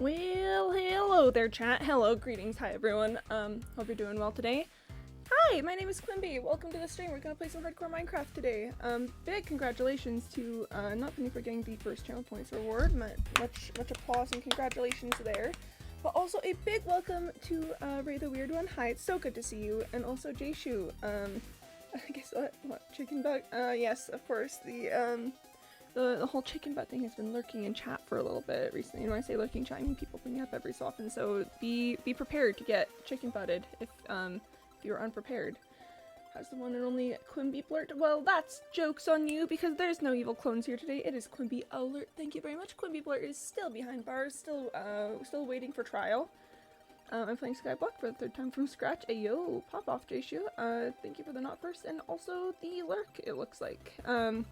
Well, hello there, chat. Hello, greetings. Hi, everyone. Hope you're doing well today. Hi, my name is Quimby. Welcome to the stream. We're gonna play some hardcore Minecraft today. Big congratulations to not Penny for getting the first channel points reward. Much applause and congratulations there. But also a big welcome to Ray the Weird One. Hi, it's so good to see you. And also Jayshu. I guess what chicken butt? Yes, of course. The whole chicken butt thing has been lurking in chat for a little bit recently. When I say lurking chat, I mean people bring it up every so often. So be prepared to get chicken butted if you're unprepared. How's the one and only Quimby Blurt? Well, that's jokes on you because there's no evil clones here today. It is Quimby Alert. Thank you very much. Quimby Blurt is still behind bars, still waiting for trial. I'm playing Skyblock for the third time from scratch. Ayo, pop off, Jayshu. Thank you for the not first and also the lurk. It looks like. Oh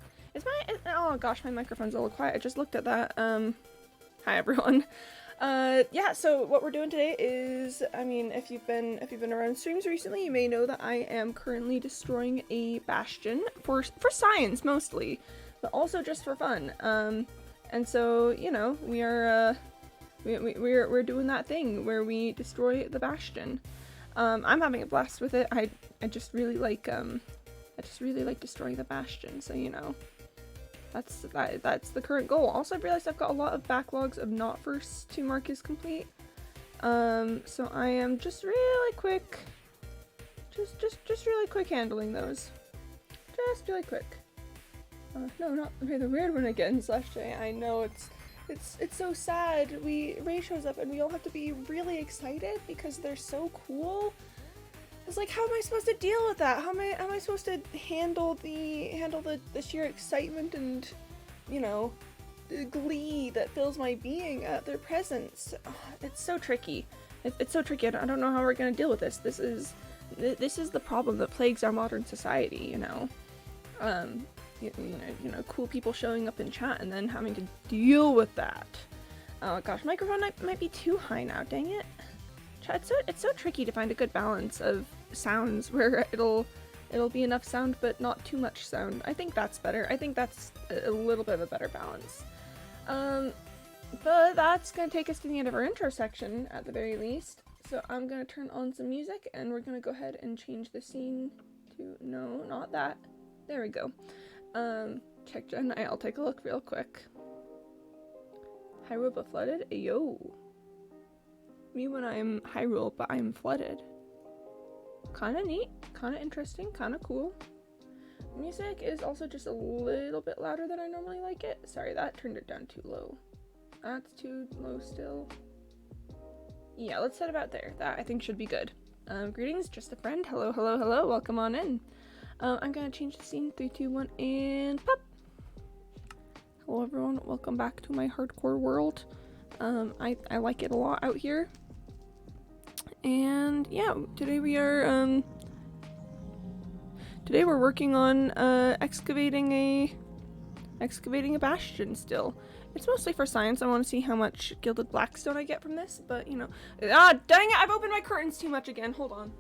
gosh, my microphone's a little quiet. I just looked at that. Hi everyone. Yeah, so what we're doing today is, I mean, if you've been around streams recently, you may know that I am currently destroying a bastion for science mostly, but also just for fun. And so, you know, we're doing that thing where we destroy the bastion. I'm having a blast with it. I just really like destroying the bastion, so you know. That's the current goal. Also, I've realized I've got a lot of backlogs of not first to mark as complete. So I am just really quick, just really quick handling those. Just really quick. No, not okay, the weird one again, /J. I know it's so sad. Ray shows up and we all have to be really excited because they're so cool. It's like, how am I supposed to deal with that? How am I supposed to handle the sheer excitement and, you know, the glee that fills my being at their presence? Oh, it's so tricky. It's so tricky. I don't know how we're gonna deal with this. This is the problem that plagues our modern society. You know, you know, cool people showing up in chat and then having to deal with that. Oh gosh, microphone might be too high now. Dang it. It's so tricky to find a good balance of sounds where it'll be enough sound but not too much sound. I think that's better. I think that's a little bit of a better balance. But that's gonna take us to the end of our intro section at the very least. So I'm gonna turn on some music and we're gonna go ahead and change the scene to, no, not that. There we go. Check Gen. I'll take a look real quick. Hyrule but flooded? Ayo. Me when I'm Hyrule, but I'm flooded. Kinda neat, kinda interesting, kinda cool. Music is also just a little bit louder than I normally like it. Sorry, that turned it down too low. That's too low still. Yeah, let's set about there. That I think should be good. Greetings, just a friend. Hello, hello, hello. Welcome on in. I'm gonna change the scene. 3, 2, 1, and pop. Hello everyone, welcome back to my hardcore world. I like it a lot out here. And yeah, today we're working on excavating a bastion still. It's mostly for science. I want to see how much gilded blackstone I get from this, but you know. Ah, dang it, I've opened my curtains too much again. Hold on.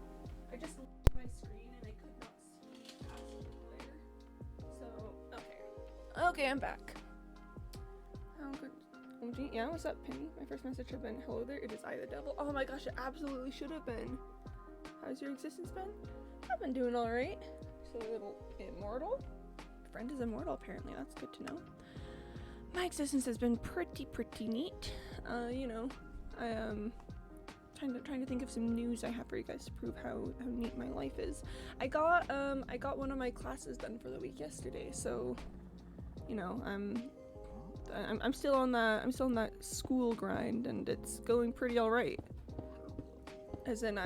I just looked at my screen and I could not see past the glare. So, okay. Okay, I'm back. How good. Yeah, what's up, Penny? My first message should have been, hello there, it is I the devil. Oh my gosh, it absolutely should have been. How's your existence been? I've been doing alright. So a little immortal? Friend is immortal, apparently. That's good to know. My existence has been pretty neat. You know, I am trying to think of some news I have for you guys to prove how neat my life is. I got one of my classes done for the week yesterday, so you know, I'm still on that school grind and it's going pretty alright. As in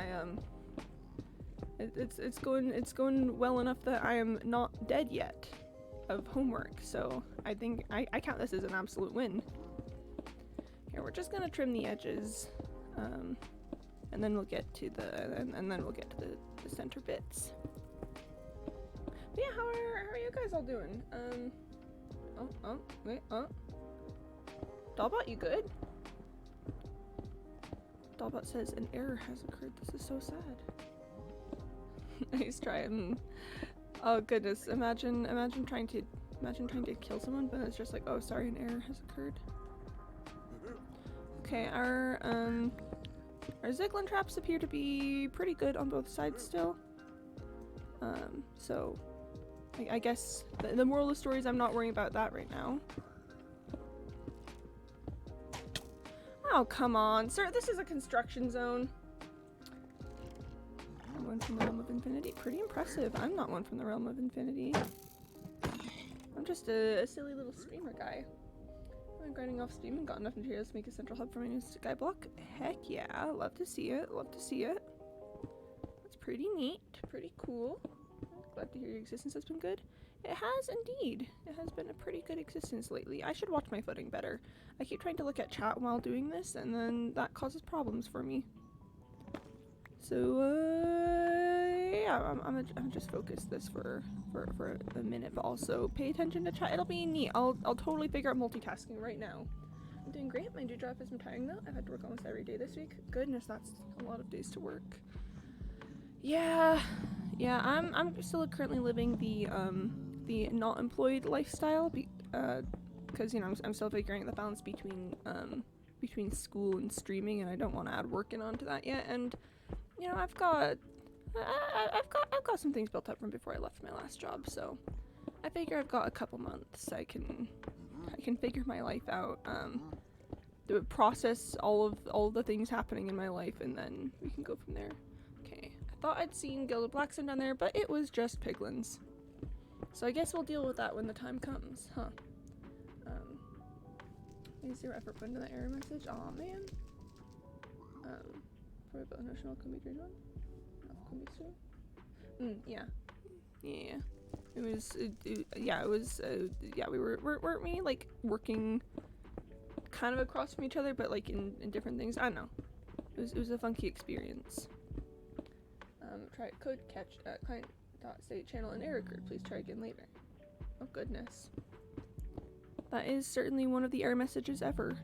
it's going well enough that I am not dead yet of homework, so I think I count this as an absolute win. Here, we're just gonna trim the edges, and then we'll get to the center bits. But yeah, how are you guys all doing? Dollbot, you good? Dollbot says an error has occurred. This is so sad. Nice try. Oh goodness, imagine trying to kill someone, but it's just like, oh sorry, an error has occurred. Okay, our Ziglin traps appear to be pretty good on both sides still. So I guess the moral of the story is I'm not worrying about that right now. Oh, come on, sir, this is a construction zone. I'm one from the Realm of Infinity. Pretty impressive. I'm not one from the Realm of Infinity. I'm just a silly little streamer guy. I'm grinding off Steam and got enough materials to make a central hub for my new sky block. Heck yeah, love to see it, love to see it. That's pretty neat, pretty cool. Glad to hear your existence has been good. It has indeed. It has been a pretty good existence lately. I should watch my footing better. I keep trying to look at chat while doing this, and then that causes problems for me. So, yeah, I'm just focus this for a minute, but also pay attention to chat. It'll be neat. I'll totally figure out multitasking right now. I'm doing great. My day job has been tiring though. I've had to work almost every day this week. Goodness, that's a lot of days to work. Yeah, I'm still currently living the not employed lifestyle because you know I'm still figuring out the balance between school and streaming, and I don't want to add work in onto that yet. And you know, I've got some things built up from before I left my last job, so I figure I've got a couple months I can figure my life out, to process all of the things happening in my life, and then we can go from there. Okay, I thought I'd seen Gilded Blackstone down there, but it was just piglins. So I guess we'll deal with that when the time comes, huh? Is there ever put into the error message? Aw, man. Probably about notional can be grade 1. No, can be soon. Yeah. It was, yeah, weren't we, like, working kind of across from each other, but, like, in different things? I don't know. It was a funky experience. Try code catch client.state channel and error group. Please try again later. Oh, goodness. That is certainly one of the error messages ever.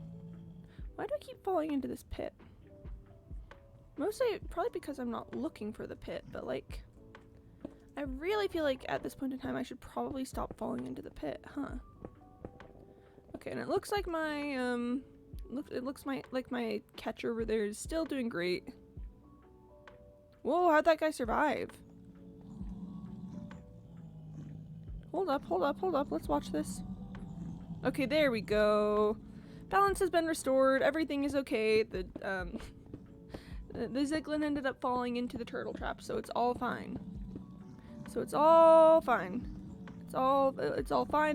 Why do I keep falling into this pit? Mostly, probably because I'm not looking for the pit, but like, I really feel like at this point in time I should probably stop falling into the pit, huh? Okay, and it looks like my, like my catcher over there is still doing great. Whoa, how'd that guy survive? Hold up, let's watch this. Okay, there we go. Balance has been restored, everything is okay. The Ziglin ended up falling into the turtle trap, so it's all fine. It's all fine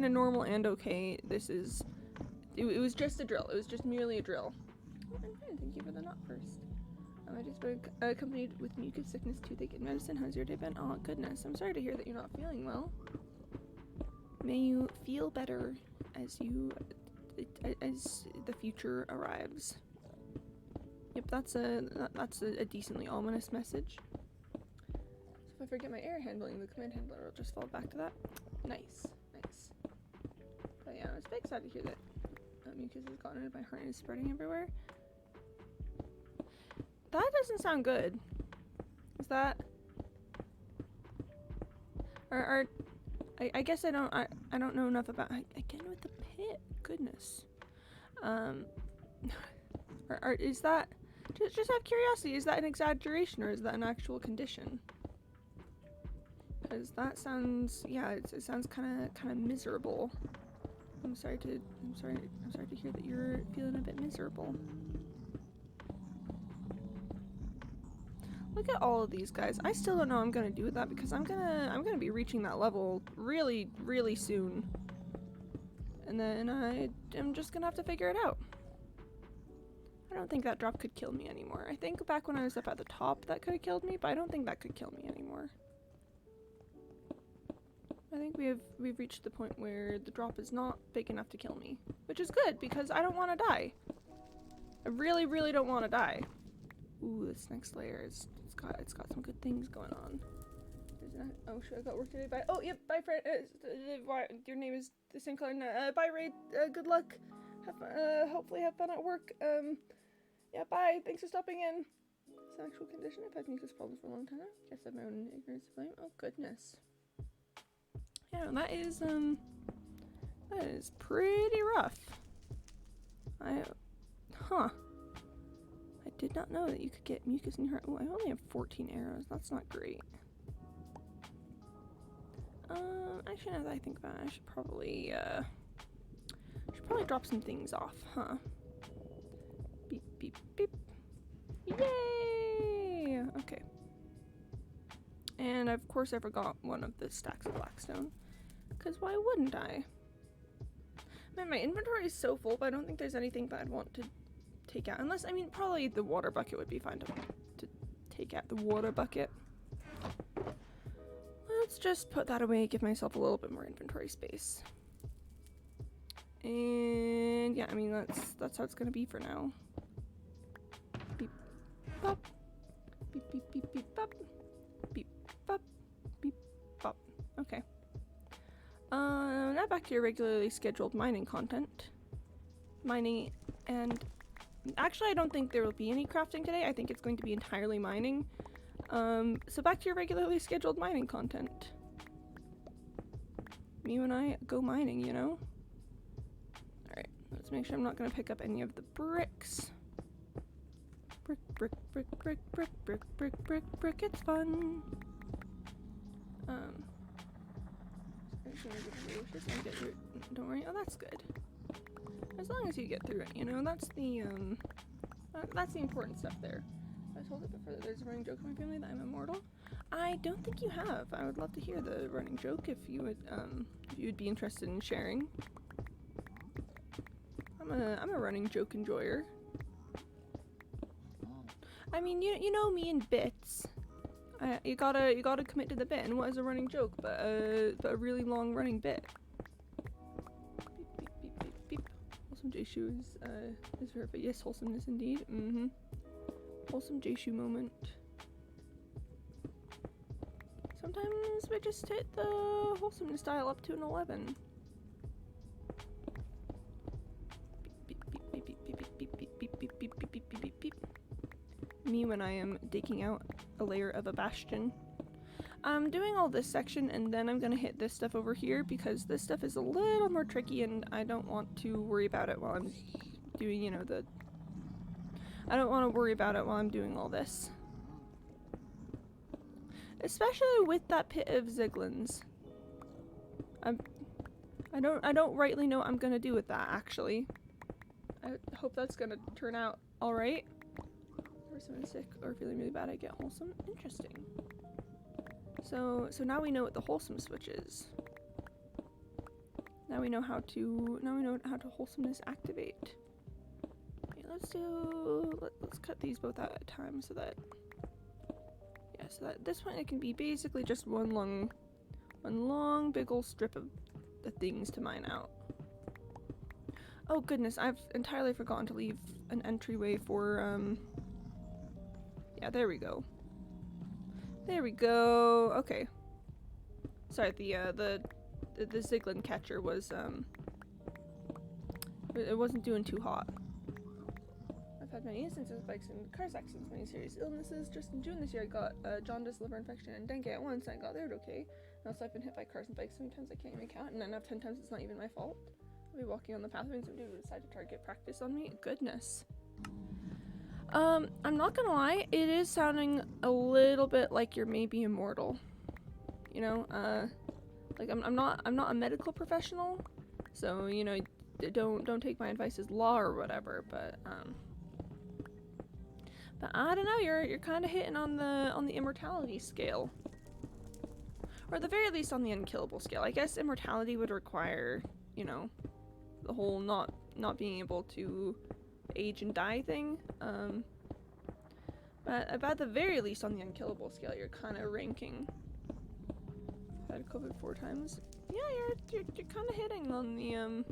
and normal and okay. It was just a drill. It was just merely a drill. Oh, I'm fine, thank you for the knot first. I just been accompanied with mucus sickness, toothache, and medicine. How's your day been? Oh, goodness. I'm sorry to hear that you're not feeling well. May you feel better as the future arrives. Yep, that's a decently ominous message. So if I forget my error handling, the command handler will just fall back to that. Nice. But yeah, I was very excited to hear that mucus has gotten into my heart and is spreading everywhere. That doesn't sound good. Is that? I guess I don't know enough about. Again with the pit. Goodness. Is that? Just out of curiosity, is that an exaggeration or is that an actual condition? Because that sounds, yeah, it sounds kind of miserable. I'm sorry to hear that you're feeling a bit miserable. Look at all of these guys. I still don't know what I'm gonna do with that because I'm gonna be reaching that level really, really soon. And then I'm just gonna have to figure it out. I don't think that drop could kill me anymore. I think back when I was up at the top that could have killed me, but I don't think that could kill me anymore. I think we've reached the point where the drop is not big enough to kill me, which is good because I don't want to die. I really, really don't want to die. Ooh, this next layer it's got some good things going on. Oh, should I got work today? Bye. Oh, yep. Bye, friend. Your name is the same color. Bye, Ray. Good luck. Hopefully have fun at work. Yeah, bye. Thanks for stopping in. It's an actual condition. I've had mucus problems for a long time now. Guess I have my own ignorance to blame. Oh, goodness. Yeah, that is pretty rough. Huh. I did not know that you could get mucus in your heart. Oh, I only have 14 arrows. That's not great. Actually, now that I think about it, I should probably drop some things off, huh? Beep, beep, beep. Yay! Okay. And of course I forgot one of the stacks of blackstone. Because why wouldn't I? Man, my inventory is so full, but I don't think there's anything that I'd want to take out. Unless, I mean, probably the water bucket would be fine to take out the water bucket. Let's just put that away, give myself a little bit more inventory space. And yeah, I mean, that's how it's gonna be for now. Beep, bop. Beep, beep, beep, beep, bop. Beep, bop. Beep, bop. Okay. Now back to your regularly scheduled mining content. Mining, and actually I don't think there will be any crafting today. I think it's going to be entirely mining. So back to your regularly scheduled mining content. You and I go mining, you know? Alright, let's make sure I'm not gonna pick up any of the bricks. Brick, brick, brick, brick, brick, brick, brick, brick, brick, it's fun. Just get through it. Don't worry. Oh, that's good. As long as you get through it, you know, that's the important stuff there. I told it before that there's a running joke in my family that I'm immortal. I don't think you have. I would love to hear the running joke if you would be interested in sharing. I'm a running joke enjoyer. I mean, you know me in bits. You gotta commit to the bit, and what is a running joke but a really long running bit? Beep, beep, beep, beep, beep. Wholesome J-Shoe is perfect. Yes, wholesomeness indeed. Wholesome J-Shoe moment. Sometimes we just hit the wholesomeness dial up to an 11. Beep, beep, beep, beep, beep, beep, beep, beep, beep, beep, beep, beep, beep, beep, beep. Me when I am digging out a layer of a bastion. I'm doing all this section and then I'm gonna hit this stuff over here because this stuff is a little more tricky and I don't want to worry about it while I'm doing, you know, I don't want to worry about it while I'm doing all this. Especially with that pit of Ziglins. I don't rightly know what I'm gonna do with that, actually. I hope that's gonna turn out alright. If someone's sick or feeling really bad, I get wholesome. Interesting. So now we know what the wholesome switch is. Now we know how to wholesomeness activate. Okay, let's cut these both out at a time so that at this point it can be basically just one long big ol' strip of the things to mine out. Oh goodness, I've entirely forgotten to leave an entryway for yeah, there we go. There we go. Okay. Sorry, the Ziglin catcher was it wasn't doing too hot. I've had many instances of bikes and cars accidents, many serious illnesses. Just in June this year, I got jaundice, liver infection, and dengue at once, and I got there okay. And also, I've been hit by cars and bikes so many times I can't even count, and 9 out of 10 times it's not even my fault. I'll be walking on the pathway and some dude would decide to target practice on me. Goodness. I'm not gonna lie, it is sounding a little bit like you're maybe immortal. You know, like I'm not a medical professional, so you know, don't take my advice as law or whatever, but I don't know, you're kind of hitting on the immortality scale. Or at the very least on the unkillable scale. I guess immortality would require, you know, the whole not being able to age and die thing. But about the very least on the unkillable scale, you're kind of ranking. I've had COVID 4 times. Yeah, you're kind of hitting on the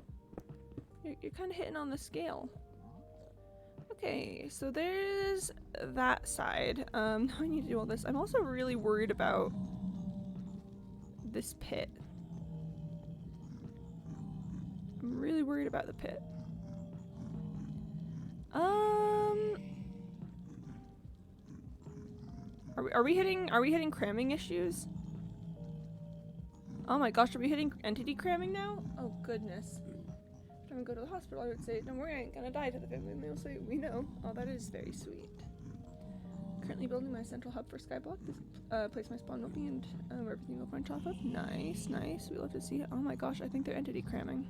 you're kind of hitting on the scale. Okay, so there's that side. Now I need to do all this. I'm also really worried about this pit. I'm really worried about the pit. Are we hitting cramming issues? Oh my gosh, are we hitting entity cramming now? Oh goodness. I'm go to the hospital, I would say, don't worry, I ain't gonna die to the family. And they'll say, we know. Oh, that is very sweet. Currently building my central hub for Skyblock. This place my spawn will be and where everything will branch off of. Nice, nice. We love to see it. Oh my gosh, I think they're entity cramming.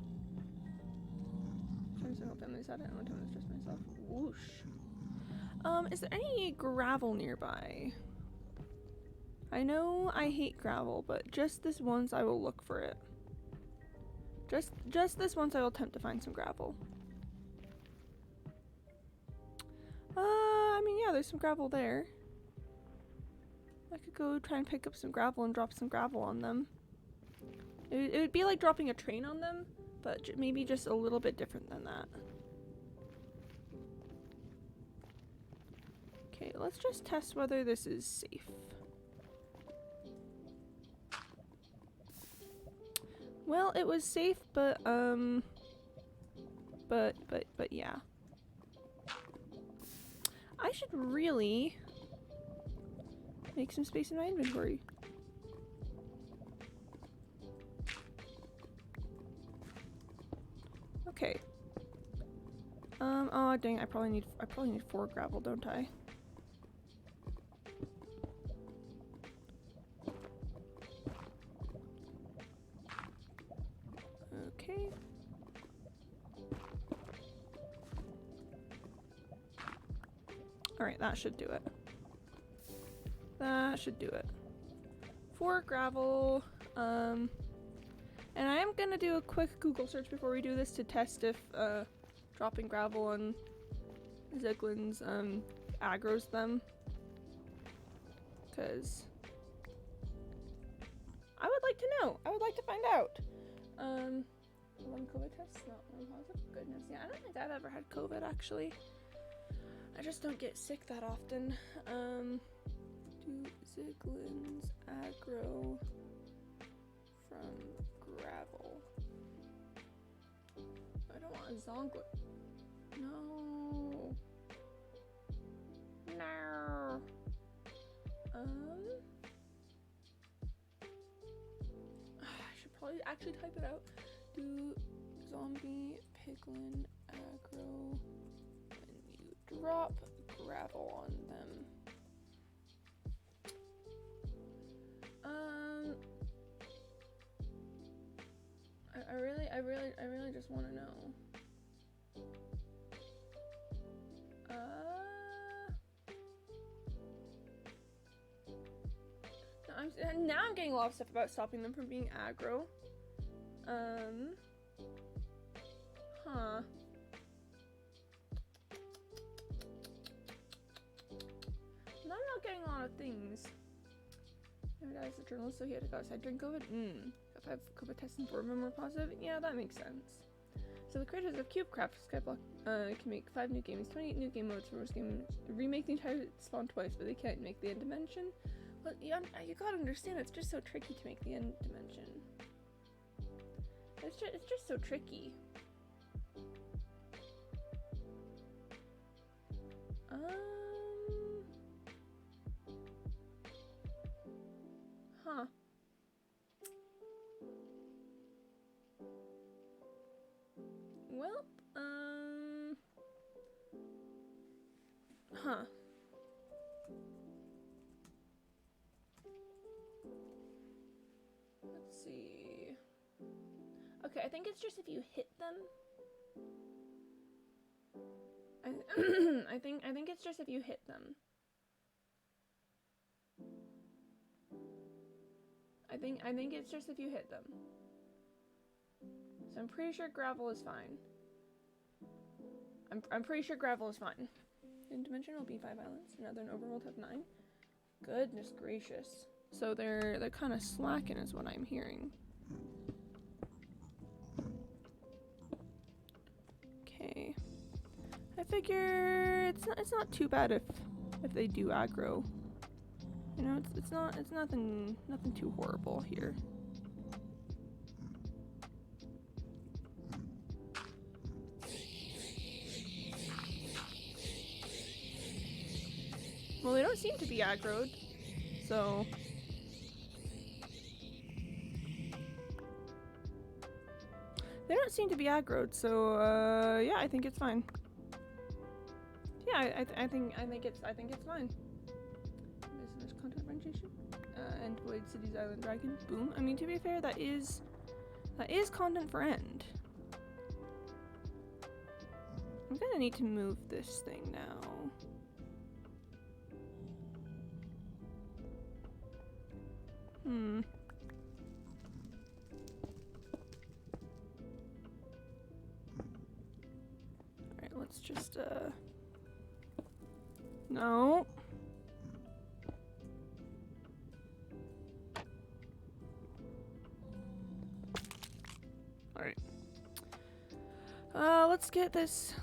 Sometimes my whole family's had it, and one time it's just myself. Whoosh. Is there any gravel nearby? I know I hate gravel, but just this once I will look for it. Just this once I will attempt to find some gravel. I mean, yeah, there's some gravel there. I could go try and pick up some gravel and drop some gravel on them. It would be like dropping a train on them, but maybe just a little bit different than that. Okay, let's just test whether this is safe. Well, it was safe, but yeah. I should really make some space in my inventory. Okay. Oh dang, I probably need 4 gravel, don't I? Okay. Alright, that should do it. That should do it. 4 gravel. And I am gonna do a quick Google search before we do this to test if dropping gravel on Ziglins aggroes them. Because I would like to know. I would like to find out. 1 COVID test, not 1 positive. Goodness, yeah, I don't think I've ever had COVID actually. I just don't get sick that often. Do Ziglins aggro from gravel? I don't want a Zonglin. No. No. I should probably actually type it out. Do zombie piglin aggro when you drop gravel on them? I really just want to know. Now I'm getting a lot of stuff about stopping them from being aggro. Huh. Now I'm not getting a lot of things. Never died as a journalist, so he had to go outside during COVID. Got 5 COVID tests and 4 of them were positive. Yeah, that makes sense. So the creators of CubeCraft Skyblock can make 5 new games, 28 new game modes for most games, remake the entire spawn twice, but they can't make the end dimension. Well, you gotta understand, it's just so tricky to make the end dimension. It's just so tricky. Huh. Well, huh. Let's see. Okay, I think it's just if you hit them. I think it's just if you hit them. I think it's just if you hit them. So I'm pretty sure gravel is fine. I'm pretty sure gravel is fine. In dimension will be 5 islands. Northern overworld have 9. Goodness gracious. So they're kind of slacking is what I'm hearing. Okay. I figure it's not too bad if they do aggro. You know, it's nothing too horrible here. Well, they don't seem to be aggroed, so seem to be aggroed, so yeah, I think it's fine. Yeah, I think it's fine. Business content rendition. End Void Cities Island Dragon. Boom. I mean, to be fair, that is content for End. I'm gonna need to move this thing now. Alright, let's just, no. Alright. Let's get this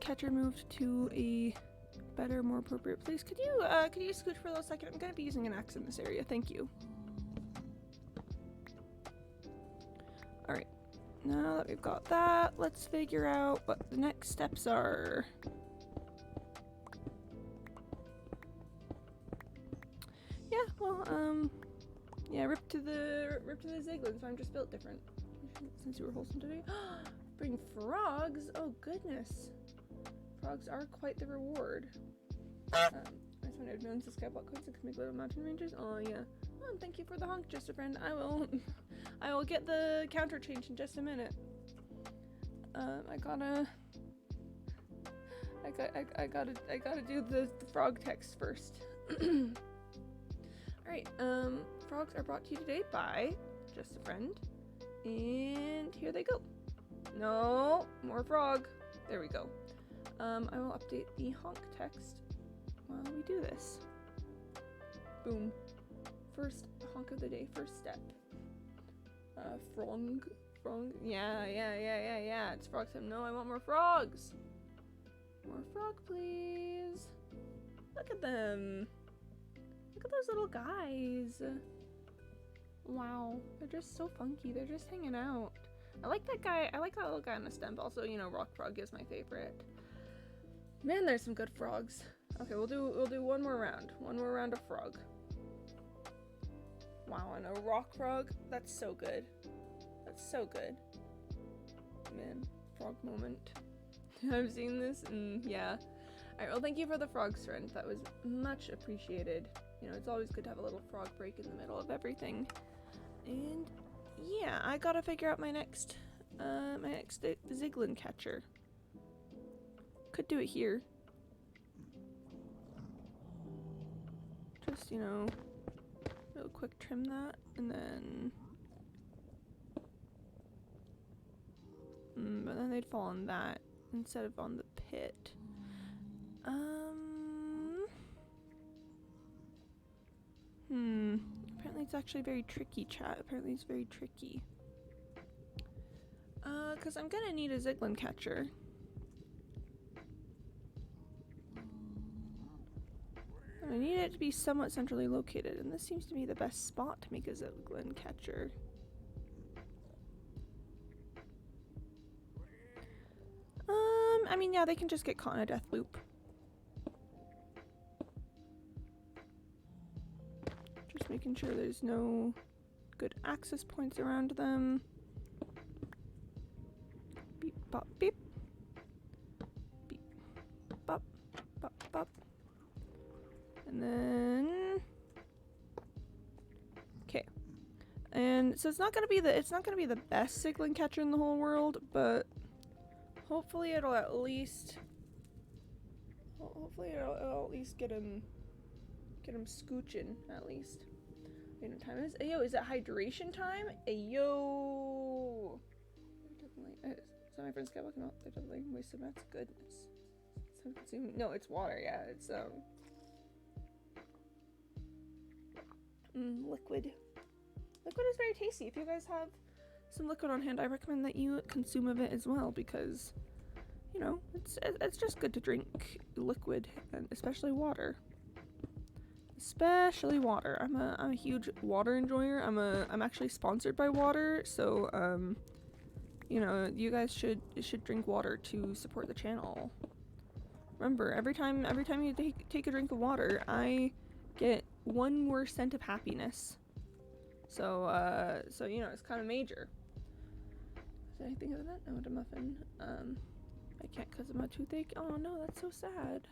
catcher moved to a better, more appropriate place. Could you scoot for a second? I'm gonna be using an axe in this area. Thank you. Alright. Now that we've got that, let's figure out what the next steps are. Yeah, well, yeah, rip to the Ziglins. I'm just built different. Since you were wholesome today. Bring frogs? Oh goodness. Frogs are quite the reward. I just wanted to know the skyblock coins and can make little mountain ranges. Oh yeah. Oh, thank you for the honk, just a friend. I will get the counter change in just a minute. I gotta do the frog text first. Alright, frogs are brought to you today by just a friend. And here they go. No, more frog. There we go. I will update the honk text while we do this. Boom. First honk of the day, first step. Frog. Yeah. It's frog time. No, I want more frogs. More frog, please. Look at them. Look at those little guys. Wow, they're just so funky. They're just hanging out. I like that guy. I like that little guy on the stem. Also, you know, rock frog is my favorite. Man, there's some good frogs. Okay, we'll do one more round. One more round of frog. Wow, and a rock frog. That's so good. That's so good. Man, frog moment. I've seen this, and yeah. Alright, well, thank you for the frog's friend. That was much appreciated. You know, it's always good to have a little frog break in the middle of everything. And yeah, I gotta figure out my next Ziglin catcher. Could do it here. Just, you know, real quick trim that, and then but then they'd fall on that instead of on the pit. Apparently it's actually very tricky, chat. Apparently it's very tricky. Cause I'm gonna need a Ziglin catcher. I need it to be somewhat centrally located, and this seems to be the best spot to make a Ziglin catcher. I mean, yeah, they can just get caught in a death loop. Just making sure there's no good access points around them. Beep, bop, beep. Beep, bop, bop, bop. And then... okay. And so it's not gonna be the best Ziglin catcher in the whole world, but hopefully it'll at least get him scooching at least. Wait, what time is it? Ayo, is it hydration time? Ayo. Is that my friend's skyblock? No, they're definitely wasted mats. Goodness. So consuming. No, it's water. Yeah, it's liquid. Liquid is very tasty. If you guys have some liquid on hand, I recommend that you consume of it as well, because, you know, it's just good to drink liquid, and especially water. Especially water. I'm a huge water enjoyer. I'm actually sponsored by water, so you know, you guys should drink water to support the channel. Remember, every time you take a drink of water, I get one more cent of happiness. So you know, it's kind of major. Did I think of that? I want a muffin. I can't because of my toothache. Oh no, that's so sad.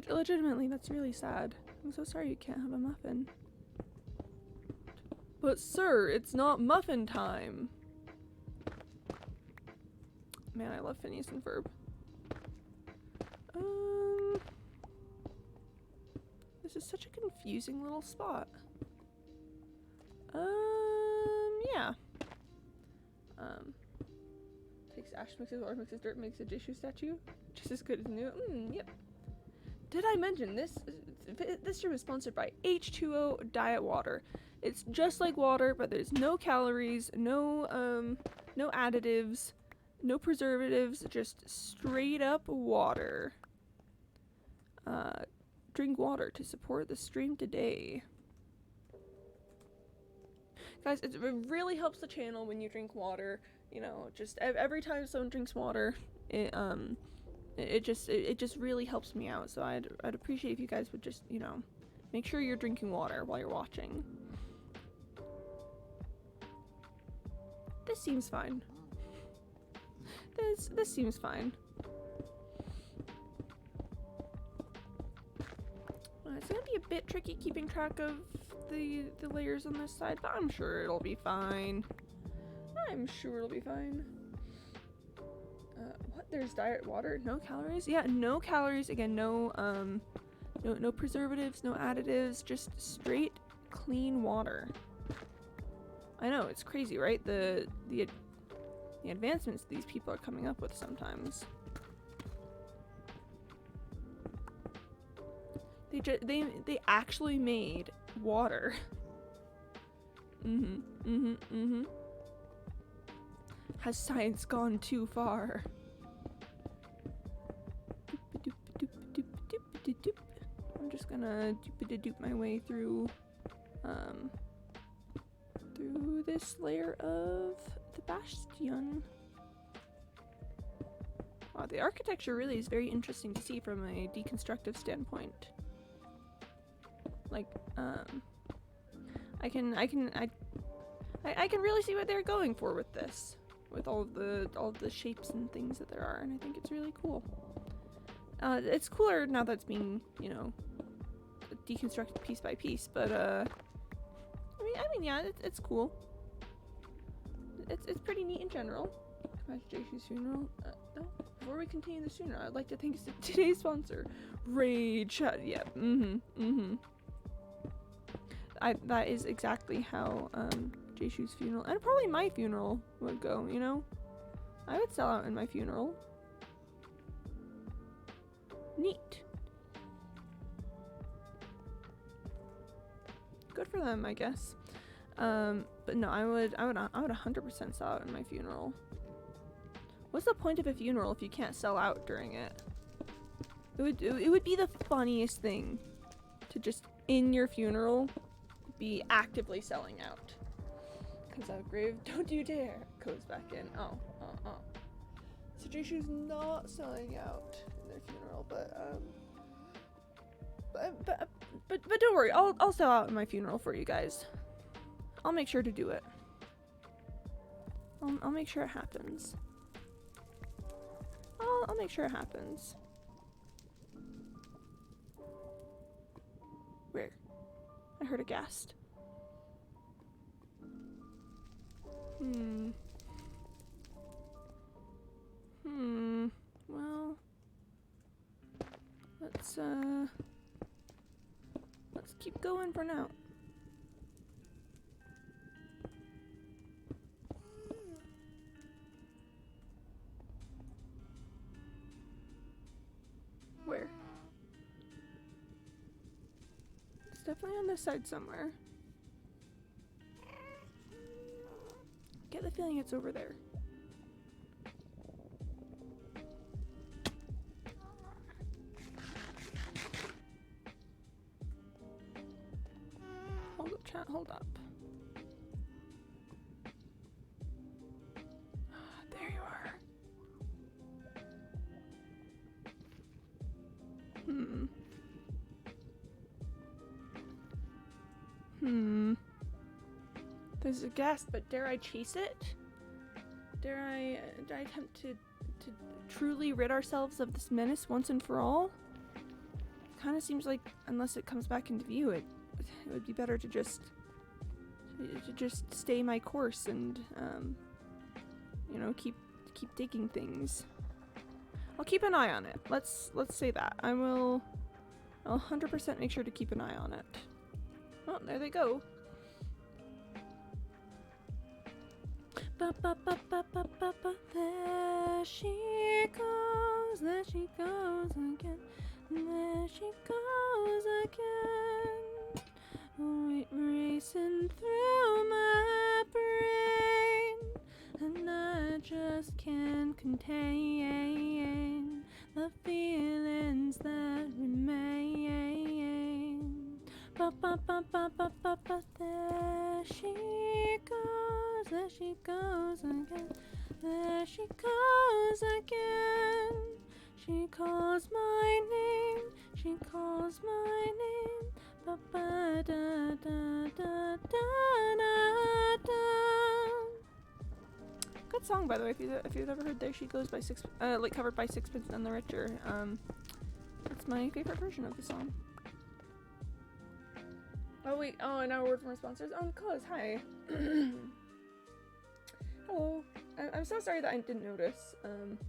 Legitimately, that's really sad. I'm so sorry you can't have a muffin. But sir, it's not muffin time. Man, I love Phineas and Ferb. This is such a confusing little spot. Yeah. Takes ash, mixes water, mixes dirt, makes a Jishu statue. Just as good as new. Yep. Did I mention this stream is sponsored by H2O Diet Water. It's just like water, but there's no calories, no additives, no preservatives, just straight up water. Drink water to support the stream today. Guys, it really helps the channel when you drink water. You know, just every time someone drinks water, it just really helps me out. So I'd appreciate if you guys would just, you know, make sure you're drinking water while you're watching. This seems fine. This seems fine. It's gonna be a bit tricky keeping track of the layers on this side, but I'm sure it'll be fine. I'm sure it'll be fine. What? There's diet water? No calories? Yeah, no calories. Again, no preservatives, no additives, just straight clean water. I know, it's crazy, right? The advancements these people are coming up with sometimes. They actually made water. Has science gone too far? I'm just gonna doop my way through through this layer of the bastion. Wow, the architecture really is very interesting to see from a deconstructive standpoint. Like, I can really see what they're going for with this, with all of the shapes and things that there are, and I think it's really cool. It's cooler now that it's being, you know, deconstructed piece by piece, but I mean, yeah, it's cool. It's pretty neat in general. Back to Jishu's funeral. No, before we continue the funeral, I'd like to thank today's sponsor, Raid Chat. Yeah, that is exactly how Jishu's funeral, and probably my funeral, would go, you know? I would sell out in my funeral. Neat. Good for them, I guess. But no, I would 100% sell out in my funeral. What's the point of a funeral if you can't sell out during it? It would be the funniest thing to just, in your funeral, be actively selling out. Comes out of grave, don't you dare, goes back in. Oh. So Jishu's not selling out in their funeral, but don't worry, I'll sell out in my funeral for you guys. I'll make sure to do it. I'll make sure it happens. I'll make sure it happens. Where? I heard a ghast. Well, let's keep going for now. Where? It's definitely on this side somewhere. Get the feeling it's over there. Hold up, chat, hold up. There you are. There's a ghast, but dare I chase it? Dare I attempt to truly rid ourselves of this menace once and for all? Kind of seems like unless it comes back into view, it would be better to just stay my course and you know, keep digging things. I'll keep an eye on it. Let's say that. I'll 100% make sure to keep an eye on it. Oh, there they go. There she goes again. There she goes again. Racing through my brain, and I just can't contain the feelings that remain. There she goes again. There she goes again. She calls my name. She calls my name. Ba ba da da da da da. Good song, by the way. If you've ever heard "There She Goes" by like covered by Sixpence None the Richer, that's my favorite version of the song. Oh wait, oh, and now a word from our sponsors. Cuz, hi. Hello. I'm so sorry that I didn't notice. Can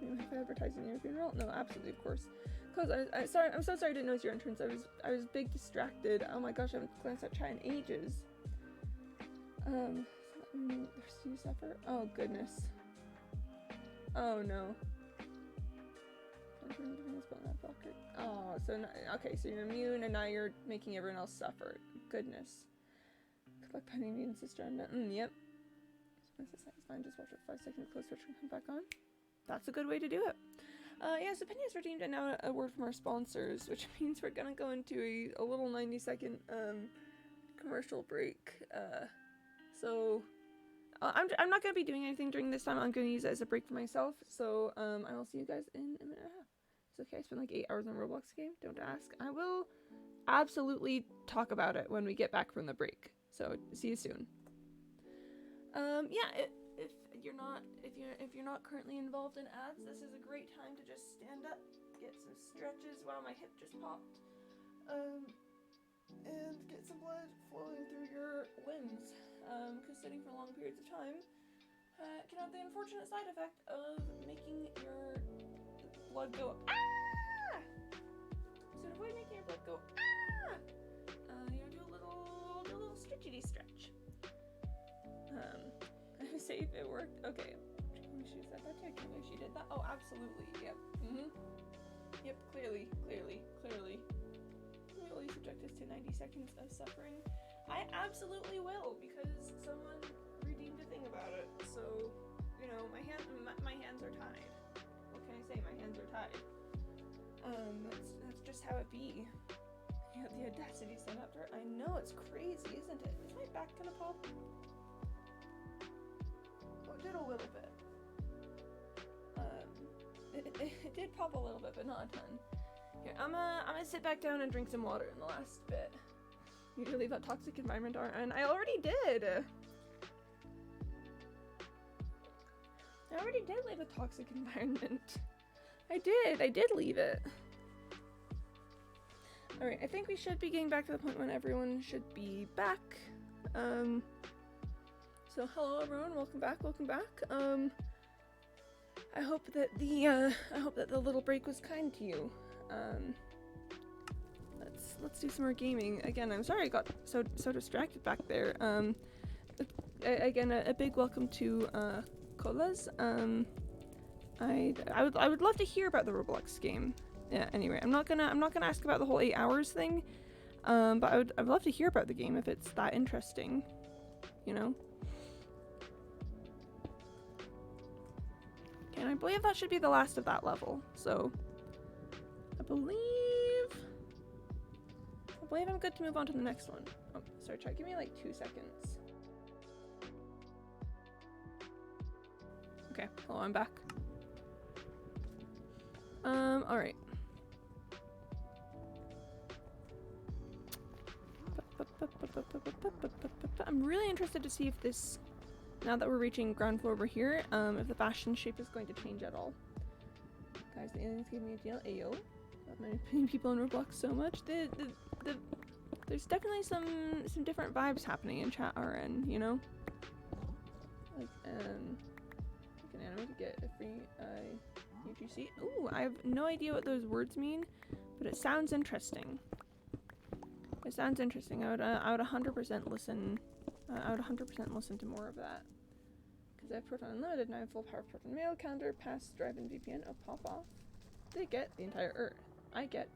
you have advertising your funeral? No, absolutely, of course. Cuz, I'm so sorry I didn't notice your entrance. I was big distracted. Oh my gosh, I haven't glanced at chat in ages. You suffer? Oh goodness. Oh no. Oh, so okay, so you're immune and now you're making everyone else suffer. Goodness. Collect penny immune sister and yep. It's fine, just watch it 5 seconds, close switch and come back on. That's a good way to do it. Yeah, so Penny has redeemed and now a word from our sponsors, which means we're gonna go into a little 90-second commercial break. So I'm not gonna be doing anything during this time. I'm gonna use it as a break for myself. So I will see you guys in a minute and a half. It's okay, I spent like 8 hours on a Roblox game. Don't ask. I will absolutely talk about it when we get back from the break. So see you soon. Yeah, if you're not currently involved in ads, this is a great time to just stand up, get some stretches. Wow, my hip just popped. And get some blood flowing through your limbs. Because sitting for long periods of time can have the unfortunate side effect of making your blood go ah. So to avoid making your blood go ah, do a little stretchy stretch. Safe, it worked. Okay. She said that too. I can't believe she did that. Oh, absolutely. Yep. Yep. Clearly. Will you subject us to 90 seconds of suffering? I absolutely will, because someone redeemed a thing about it. So, you know, my hands are tied. What can I say? My hands are tied. That's just how it be. You have the audacity to stand up to her. I know, it's crazy, isn't it? Is my back gonna pop? Did a little bit. It did pop a little bit, but not a ton. Here, I'm gonna sit back down and drink some water in the last bit. You need to leave that toxic environment, and I already did. I already did leave a toxic environment. I did leave it. Alright, I think we should be getting back to the point when everyone should be back. So hello everyone, welcome back. I hope that the little break was kind to you. Let's do some more gaming. Again, I'm sorry I got so distracted back there. Again, a big welcome to Colas. I would love to hear about the Roblox game. Yeah, anyway, I'm not gonna ask about the whole 8 hours thing. But I'd love to hear about the game if it's that interesting, you know? And I believe that should be the last of that level, so I believe I'm good to move on to the next one. Oh, sorry, chat, give me like 2 seconds. Okay, hello, I'm back. Alright. I'm really interested to see if this, now that we're reaching ground floor over here, if the bastion shape is going to change at all. Guys, the aliens gave me a deal. Ayo. Not many people in Roblox so much. There's definitely some different vibes happening in chat RN, you know? Like an anime to get a free UGC. Ooh, I have no idea what those words mean, but it sounds interesting. It sounds interesting. I would 100% listen. I would 100% listen to more of that. Because I have Proton Unlimited and I have full power Proton Mail Calendar, Pass, Drive, and VPN. Oh, pop off. They get the entire Earth. I get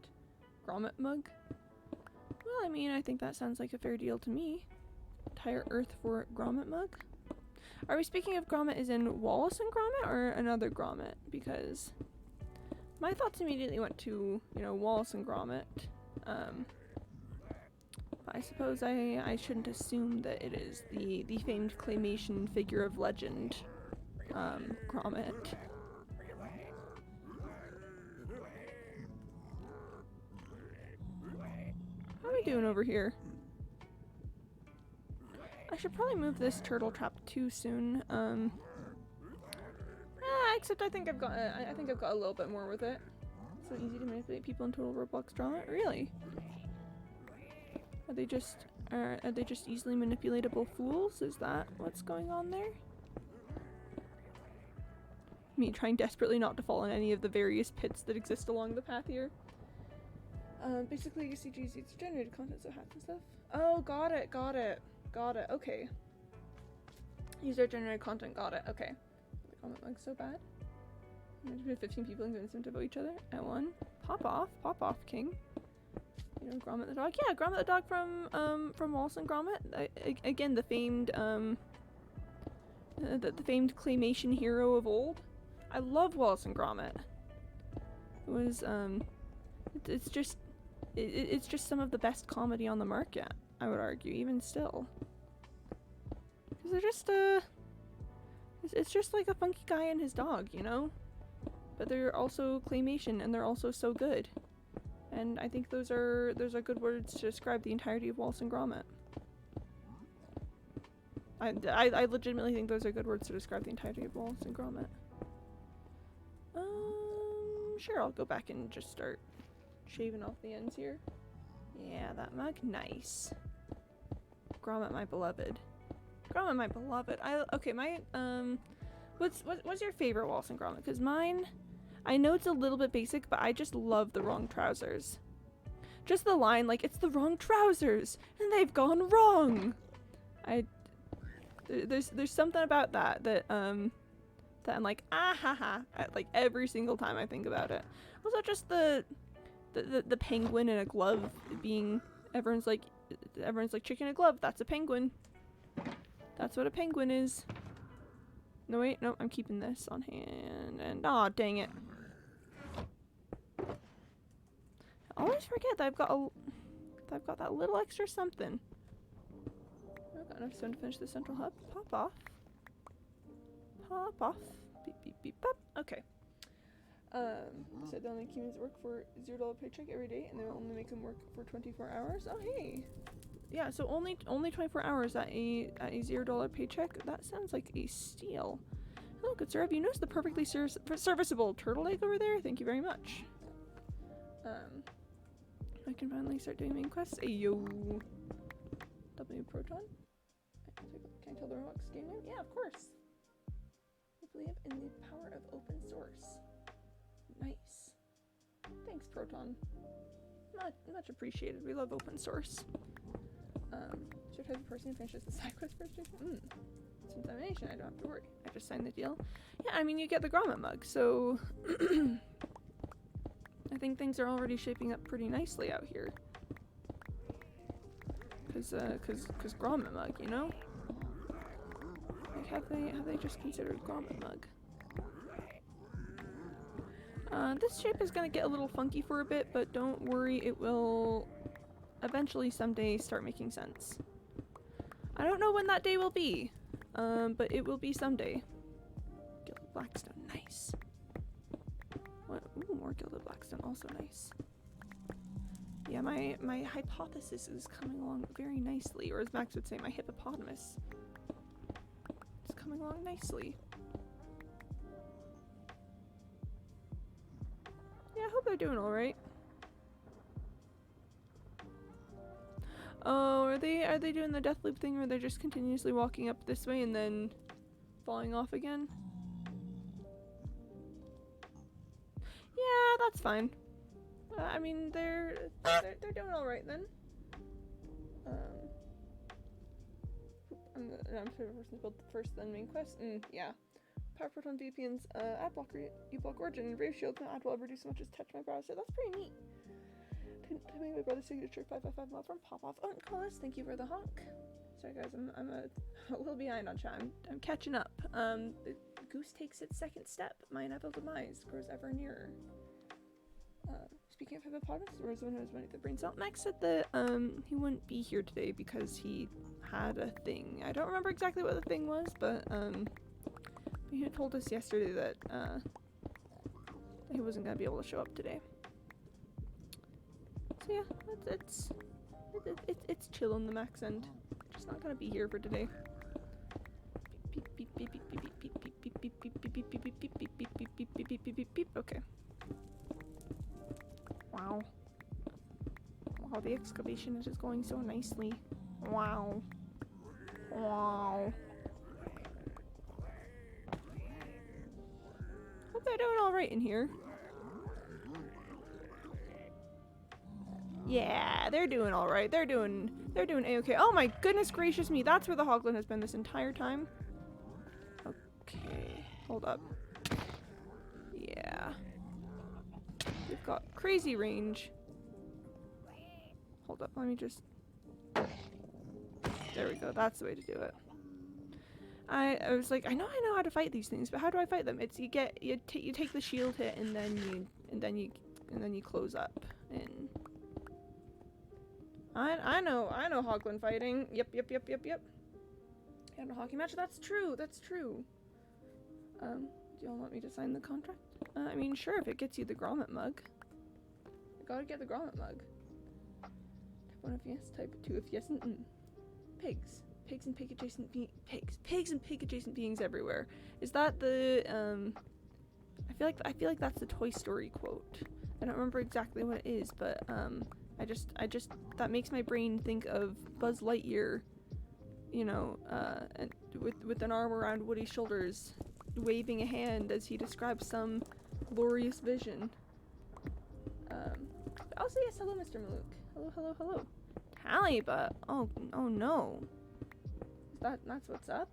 Grommet Mug. Well, I mean, I think that sounds like a fair deal to me. Entire Earth for Grommet Mug. Are we speaking of Grommet as in Wallace and Grommet or another Grommet? Because my thoughts immediately went to, you know, Wallace and Grommet. I suppose I shouldn't assume that it is the famed claymation figure of legend, Grommet. How are we doing over here? I should probably move this turtle trap too soon. Except I think I've got a little bit more with it. So easy to manipulate people in total Roblox drama. Really? Are they just easily manipulatable fools? Is that what's going on there? Me trying desperately not to fall in any of the various pits that exist along the path here. Basically you see GZ's generated content, so hacks and stuff. Oh, got it. Okay. User generated content, got it. Okay. The comment looks so bad. Imagine 15 people convinced to vote each other at one. Pop off, King. You know, Grommet the dog. Yeah, Grommet the dog from Wallace and Grommet. Again, the famed the famed claymation hero of old. I love Wallace and Grommet. It was it's just some of the best comedy on the market, I would argue, even still. Because they're just it's just like a funky guy and his dog, you know? But they're also claymation and they're also so good. And I think those are good words to describe the entirety of Wallace and Grommet. I legitimately think those are good words to describe the entirety of Wallace and Grommet. Sure, I'll go back and just start shaving off the ends here. Yeah, that mug, nice. Grommet, my beloved. Grommet, my beloved. Okay, my what's your favorite Wallace and Grommet? Because mine, I know it's a little bit basic, but I just love the wrong trousers. Just the line, like, it's the wrong trousers, and they've gone wrong. There's something about that that I'm like, ah ha ha, like every single time I think about it. Also, just the penguin in a glove being, everyone's like chicken in a glove. That's a penguin. That's what a penguin is. No wait, no, I'm keeping this on hand. And aw, dang it. I always forget that I've got that little extra something. I've got enough stone to finish the central hub. Pop off. Pop off. Beep beep beep pop. Okay. So they'll make humans work for $0 paycheck every day, and they'll only make them work for 24 hours. Oh hey. Yeah, so only 24 hours at a $0 paycheck. That sounds like a steal. Hello, good sir. Have you noticed the perfectly serviceable turtle egg over there? Thank you very much. I can finally start doing main quests. Hey yo. W Proton. Can I tell the Roblox game name? Yeah, of course. I believe in the power of open source. Nice. Thanks, Proton. Much appreciated. We love open source. Should have the person who finishes the side quest first. It's examination. I don't have to worry. I just signed the deal. Yeah, I mean, you get the Grommet mug, so I think things are already shaping up pretty nicely out here. Cause Grommet mug, you know. Like, have they just considered Grommet mug? This shape is gonna get a little funky for a bit, but don't worry, it will eventually someday start making sense. I don't know when that day will be, but it will be someday. Gilded Blackstone, nice. What? Ooh, more Gilded Blackstone, also nice. Yeah, my hypothesis is coming along very nicely, or as Max would say, my hippopotamus. It's coming along nicely. Yeah, I hope they're doing alright. Oh, are they doing the death loop thing where they're just continuously walking up this way and then falling off again? Yeah, that's fine. I mean, they're doing all right then. I'm the person who built the first then main quest. Yeah. Power proton VPNs, ad block, E-block origin, Brave Shield can add will ever do so much as touch my browser. That's pretty neat. To make my brother's signature 555 mod from Pop Off. Oh, Nicholas, thank you for the honk. Sorry guys, I'm a little behind on chat. I'm catching up. The goose takes its second step. My inevitable demise grows ever nearer. Speaking of hippopotamus, Rosamund was running the brain cell. Max said that he wouldn't be here today because he had a thing. I don't remember exactly what the thing was, but he had told us yesterday that he wasn't gonna be able to show up today. So yeah, it's chill on the Max end. Just not gonna be here for today. Okay. Wow. Wow, the excavation is just going so nicely. Wow. Wow. Hope they're doing alright in here. Yeah, they're doing alright. They're doing A-okay. Oh my goodness gracious me, that's where the Hoglin has been this entire time. Okay, hold up. Yeah. We've got crazy range. Hold up, let me just... There we go, that's the way to do it. I was like, I know how to fight these things, but how do I fight them? It's you take the shield hit and then you close up. And I know Hoglin fighting. Yep. And a hockey match. That's true. Do y'all want me to sign the contract? I mean, sure, if it gets you the grommet mug. I gotta get the grommet mug. Type 1 if yes, type 2 if yes, Pigs. Pigs and pig adjacent pigs and pig adjacent beings everywhere. Is that the I feel like that's the Toy Story quote. I don't remember exactly what it is, but I just that makes my brain think of Buzz Lightyear, you know, and with an arm around Woody's shoulders, waving a hand as he describes some glorious vision. Also, yes, hello, Mr. Maluk. Hello. Tally, but oh no. That's what's up.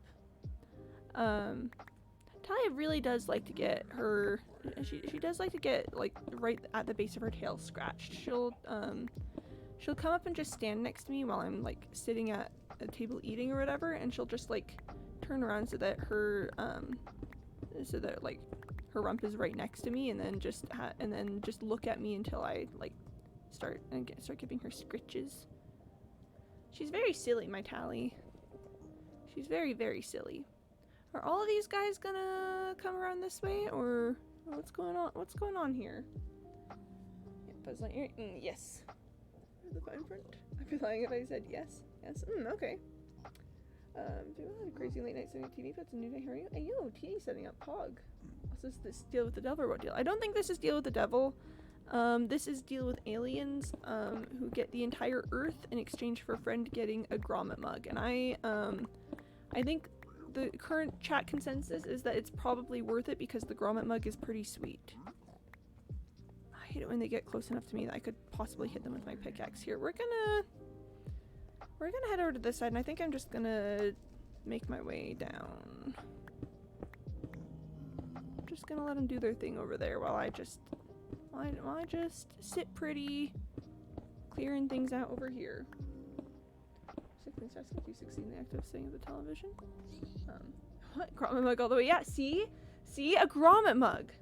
Talia really does like to get her. She does like to get like right at the base of her tail scratched. She'll come up and just stand next to me while I'm like sitting at a table eating or whatever, and she'll just like turn around so that her like her rump is right next to me, and then just look at me until I like start giving her scritches. She's very silly, my Tally. She's very, very silly. Are all of these guys gonna come around this way, or what's going on? What's going on here? Yeah, Buzz Lightyear. Yes. The fine print. I'd be lying if I said yes. Yes. Okay. Do you have a crazy late night setting TV? That's a new day. How are you? Hey, yo, TV setting up Pog. Also, is this deal with the devil or what deal? I don't think this is deal with the devil. This is deal with aliens, who get the entire Earth in exchange for a friend getting a grommet mug. And I think the current chat consensus is that it's probably worth it because the grommet mug is pretty sweet. I hate it when they get close enough to me that I could possibly hit them with my pickaxe. Here, we're gonna head over to this side, and I think I'm just gonna make my way down. I'm just gonna let them do their thing over there while I just sit pretty, clearing things out over here. You succeed in the act of saying of the television. What? Grommet mug all the way? Yeah, see? A grommet mug!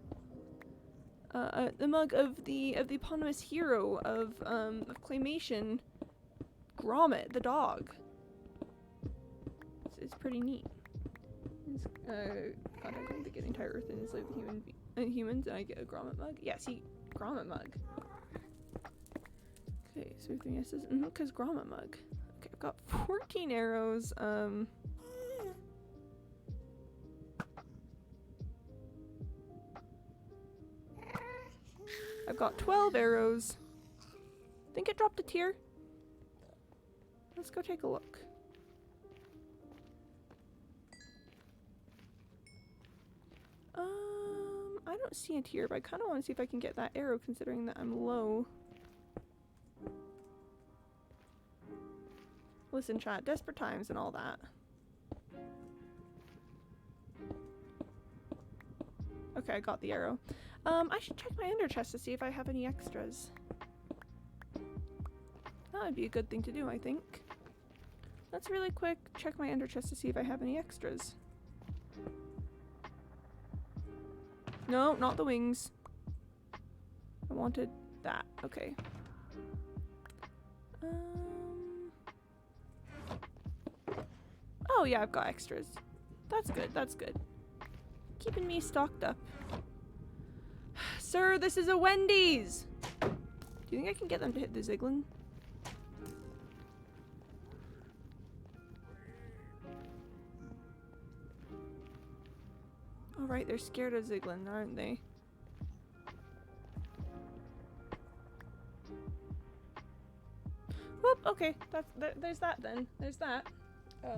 The mug of the eponymous hero of Claymation, Grommet, the dog. It's pretty neat. Contact him to get the entire Earth and enslave the humans, and I get a grommet mug? Yeah, see? Grommet mug. Okay. So 3 S's. Because grommet mug. Okay, I've got 14 arrows. I've got 12 arrows. Think it dropped a tear? Let's go take a look. I don't see a tear, but I kind of want to see if I can get that arrow considering that I'm low. Listen, chat, desperate times and all that. Okay, I got the arrow. I should check my ender chest to see if I have any extras. That would be a good thing to do, I think. Let's really quick check my ender chest to see if I have any extras. No, not the wings. I wanted that. Okay. Oh yeah, I've got extras. That's good, that's good. Keeping me stocked up. Sir, this is a Wendy's! Do you think I can get them to hit the Ziglin? Alright, they're scared of Ziglin, aren't they? Whoop, okay. There's that then. There's that. So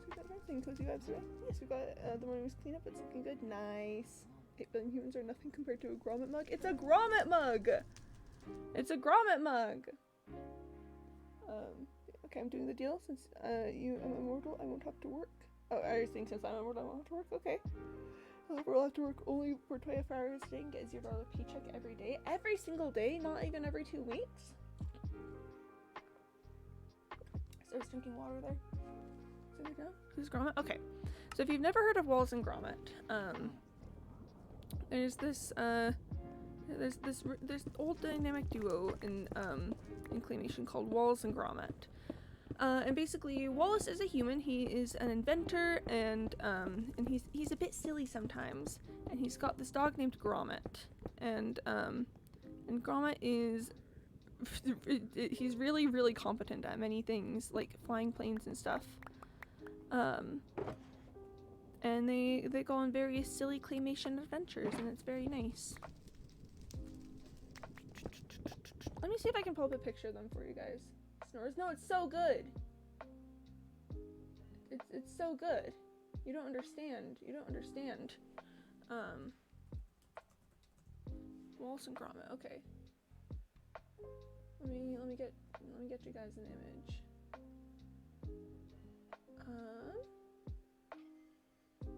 we've got everything, cozy vibes, right? Yes, we've got the morning's cleanup, it's looking good. Nice. 8 billion humans are nothing compared to a grommet mug. It's a grommet mug! It's a grommet mug! Okay, I'm doing the deal since you am immortal, I won't have to work. Oh, are you saying since I'm immortal, I won't have to work? Okay. We'll have to work only for 24 hours a day and get a $0 paycheck every day. Every single day, not even every 2 weeks. So I was drinking water there. So there we go. Who's Grommet? Okay. So if you've never heard of Walls and Grommet, there's this old dynamic duo in claymation called Wallace and Grommet. And basically, Wallace is a human. He is an inventor, and he's a bit silly sometimes. And he's got this dog named Grommet, and Grommet is he's really, really competent at many things, like flying planes and stuff. And they go on various silly claymation adventures, and it's very nice. Let me see if I can pull up a picture of them for you guys. Snores? No, it's so good. It's so good. You don't understand. You don't understand. Wallace and Grommet. Okay. Let me get you guys an image.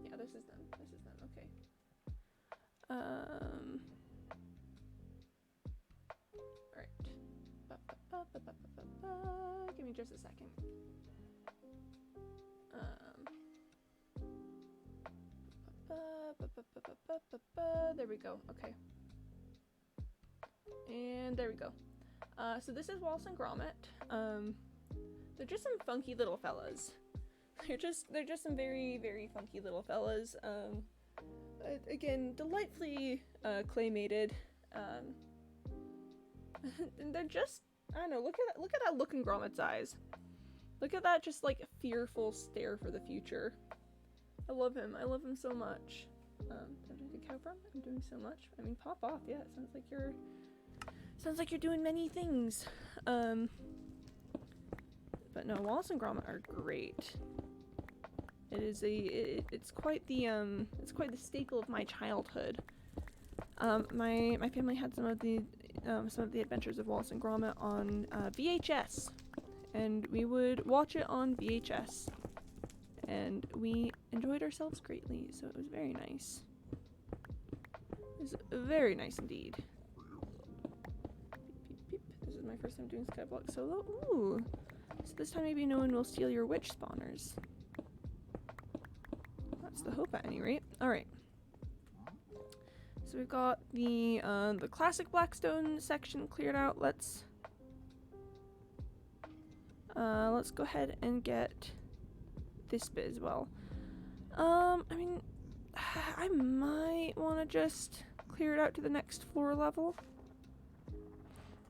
Yeah, this is them. This is them. Okay. Alright. Give me just a second. There we go. Okay. And there we go. So this is Wallace and Grommet. They're just some funky little fellas. They're just some very, very funky little fellas. Again, delightfully claymated. And they're just, I don't know, look at that look in Grommet's eyes. Look at that just like fearful stare for the future. I love him. I love him so much. Did I drink a cow from? I'm doing so much. I mean, pop off. Yeah, it sounds like you're doing many things. But no, Wallace and Grommet are great. It's quite the staple of my childhood. My family had some of the adventures of Wallace and Grommet on VHS, and we would watch it on VHS, and we enjoyed ourselves greatly. So it was very nice. It was very nice indeed. Beep, beep, beep. This is my first time doing Skyblock solo. Ooh. So this time maybe no one will steal your witch spawners. That's the hope at any rate. Alright. So we've got the classic Blackstone section cleared out. Let's go ahead and get this bit as well. I mean, I might want to just clear it out to the next floor level.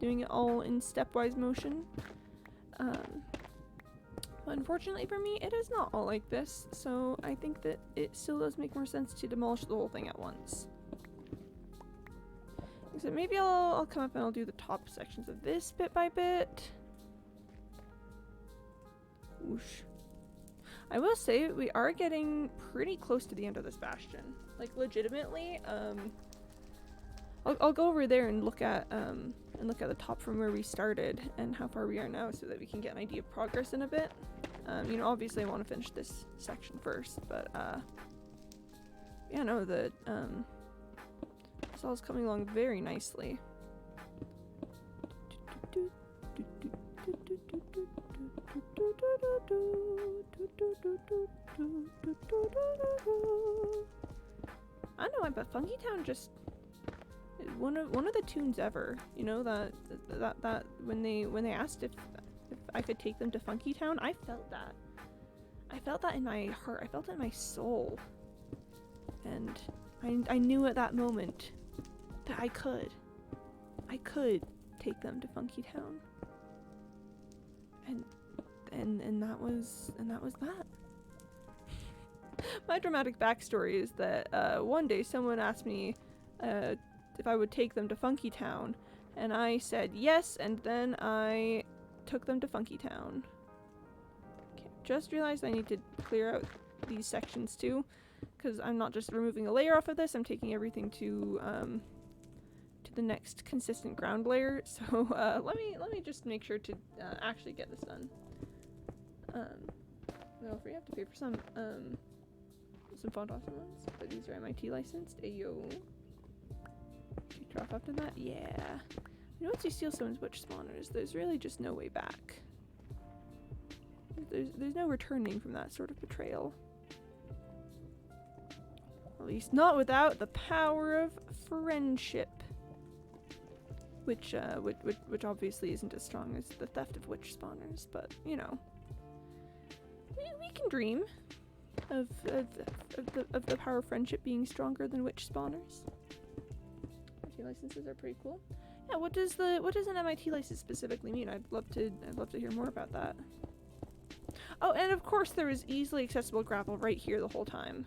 doing it all in stepwise motion. But unfortunately for me, it is not all like this, so I think that it still does make more sense to demolish the whole thing at once. So maybe I'll come up and I'll do the top sections of this bit by bit. Whoosh. I will say we are getting pretty close to the end of this bastion. Like legitimately, I'll go over there and look at the top from where we started and how far we are now, so that we can get an idea of progress in a bit. You know, obviously I want to finish this section first, but yeah, no, this all is coming along very nicely. I don't know, but Funky Town just one of the tunes ever. You know, that when they asked if I could take them to Funky Town, I felt that. I felt that in my heart. I felt it in my soul. And I knew at that moment that I could take them to Funky Town. And that was that. My dramatic backstory is that one day someone asked me if I would take them to Funky Town, and I said yes, and then I took them to Funky Town. Okay, just realized I need to clear out these sections too, because I'm not just removing a layer off of this, I'm taking everything to the next consistent ground layer. So let me just make sure to actually get this done. Well, free, I have to pay for some font awesome ones, but these are MIT licensed. Ayo. Should off after that? Yeah. You know, once you steal someone's witch spawners, there's really just no way back. There's no returning from that sort of betrayal. At least not without the power of friendship. Which obviously isn't as strong as the theft of witch spawners, but you know, we can dream of the power of friendship being stronger than witch spawners. MIT licenses are pretty cool. Yeah, what does an MIT license specifically mean? I'd love to hear more about that. Oh, and of course there is easily accessible gravel right here the whole time.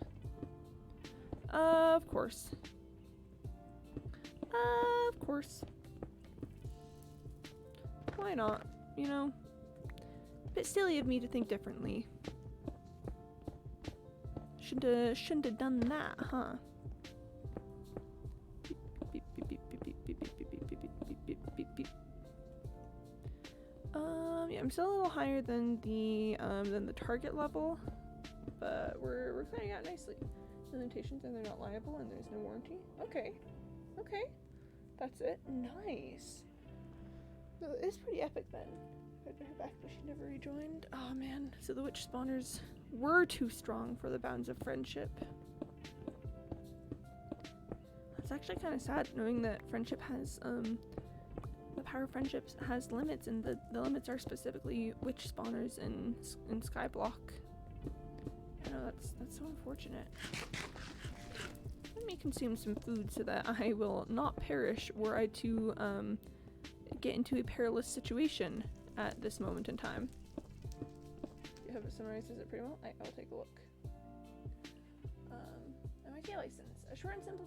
Of course. Of course. Why not? You know? Bit silly of me to think differently. Shouldn't have done that, huh? Yeah, I'm still a little higher than the target level, but we're clearing out nicely. The limitations, and they're not liable, and there's no warranty. Okay, that's it. Nice. So it's pretty epic then. Her back, but she never rejoined. Oh man. So the witch spawners were too strong for the bounds of friendship. It's actually kind of sad knowing that friendship has the power of friendships has limits, and the limits are specifically witch spawners in Skyblock. You know, that's so unfortunate. Let me consume some food so that I will not perish were I to get into a perilous situation at this moment in time. You have it summarized, is it pretty well? I will take a look. MIT license. A short and simple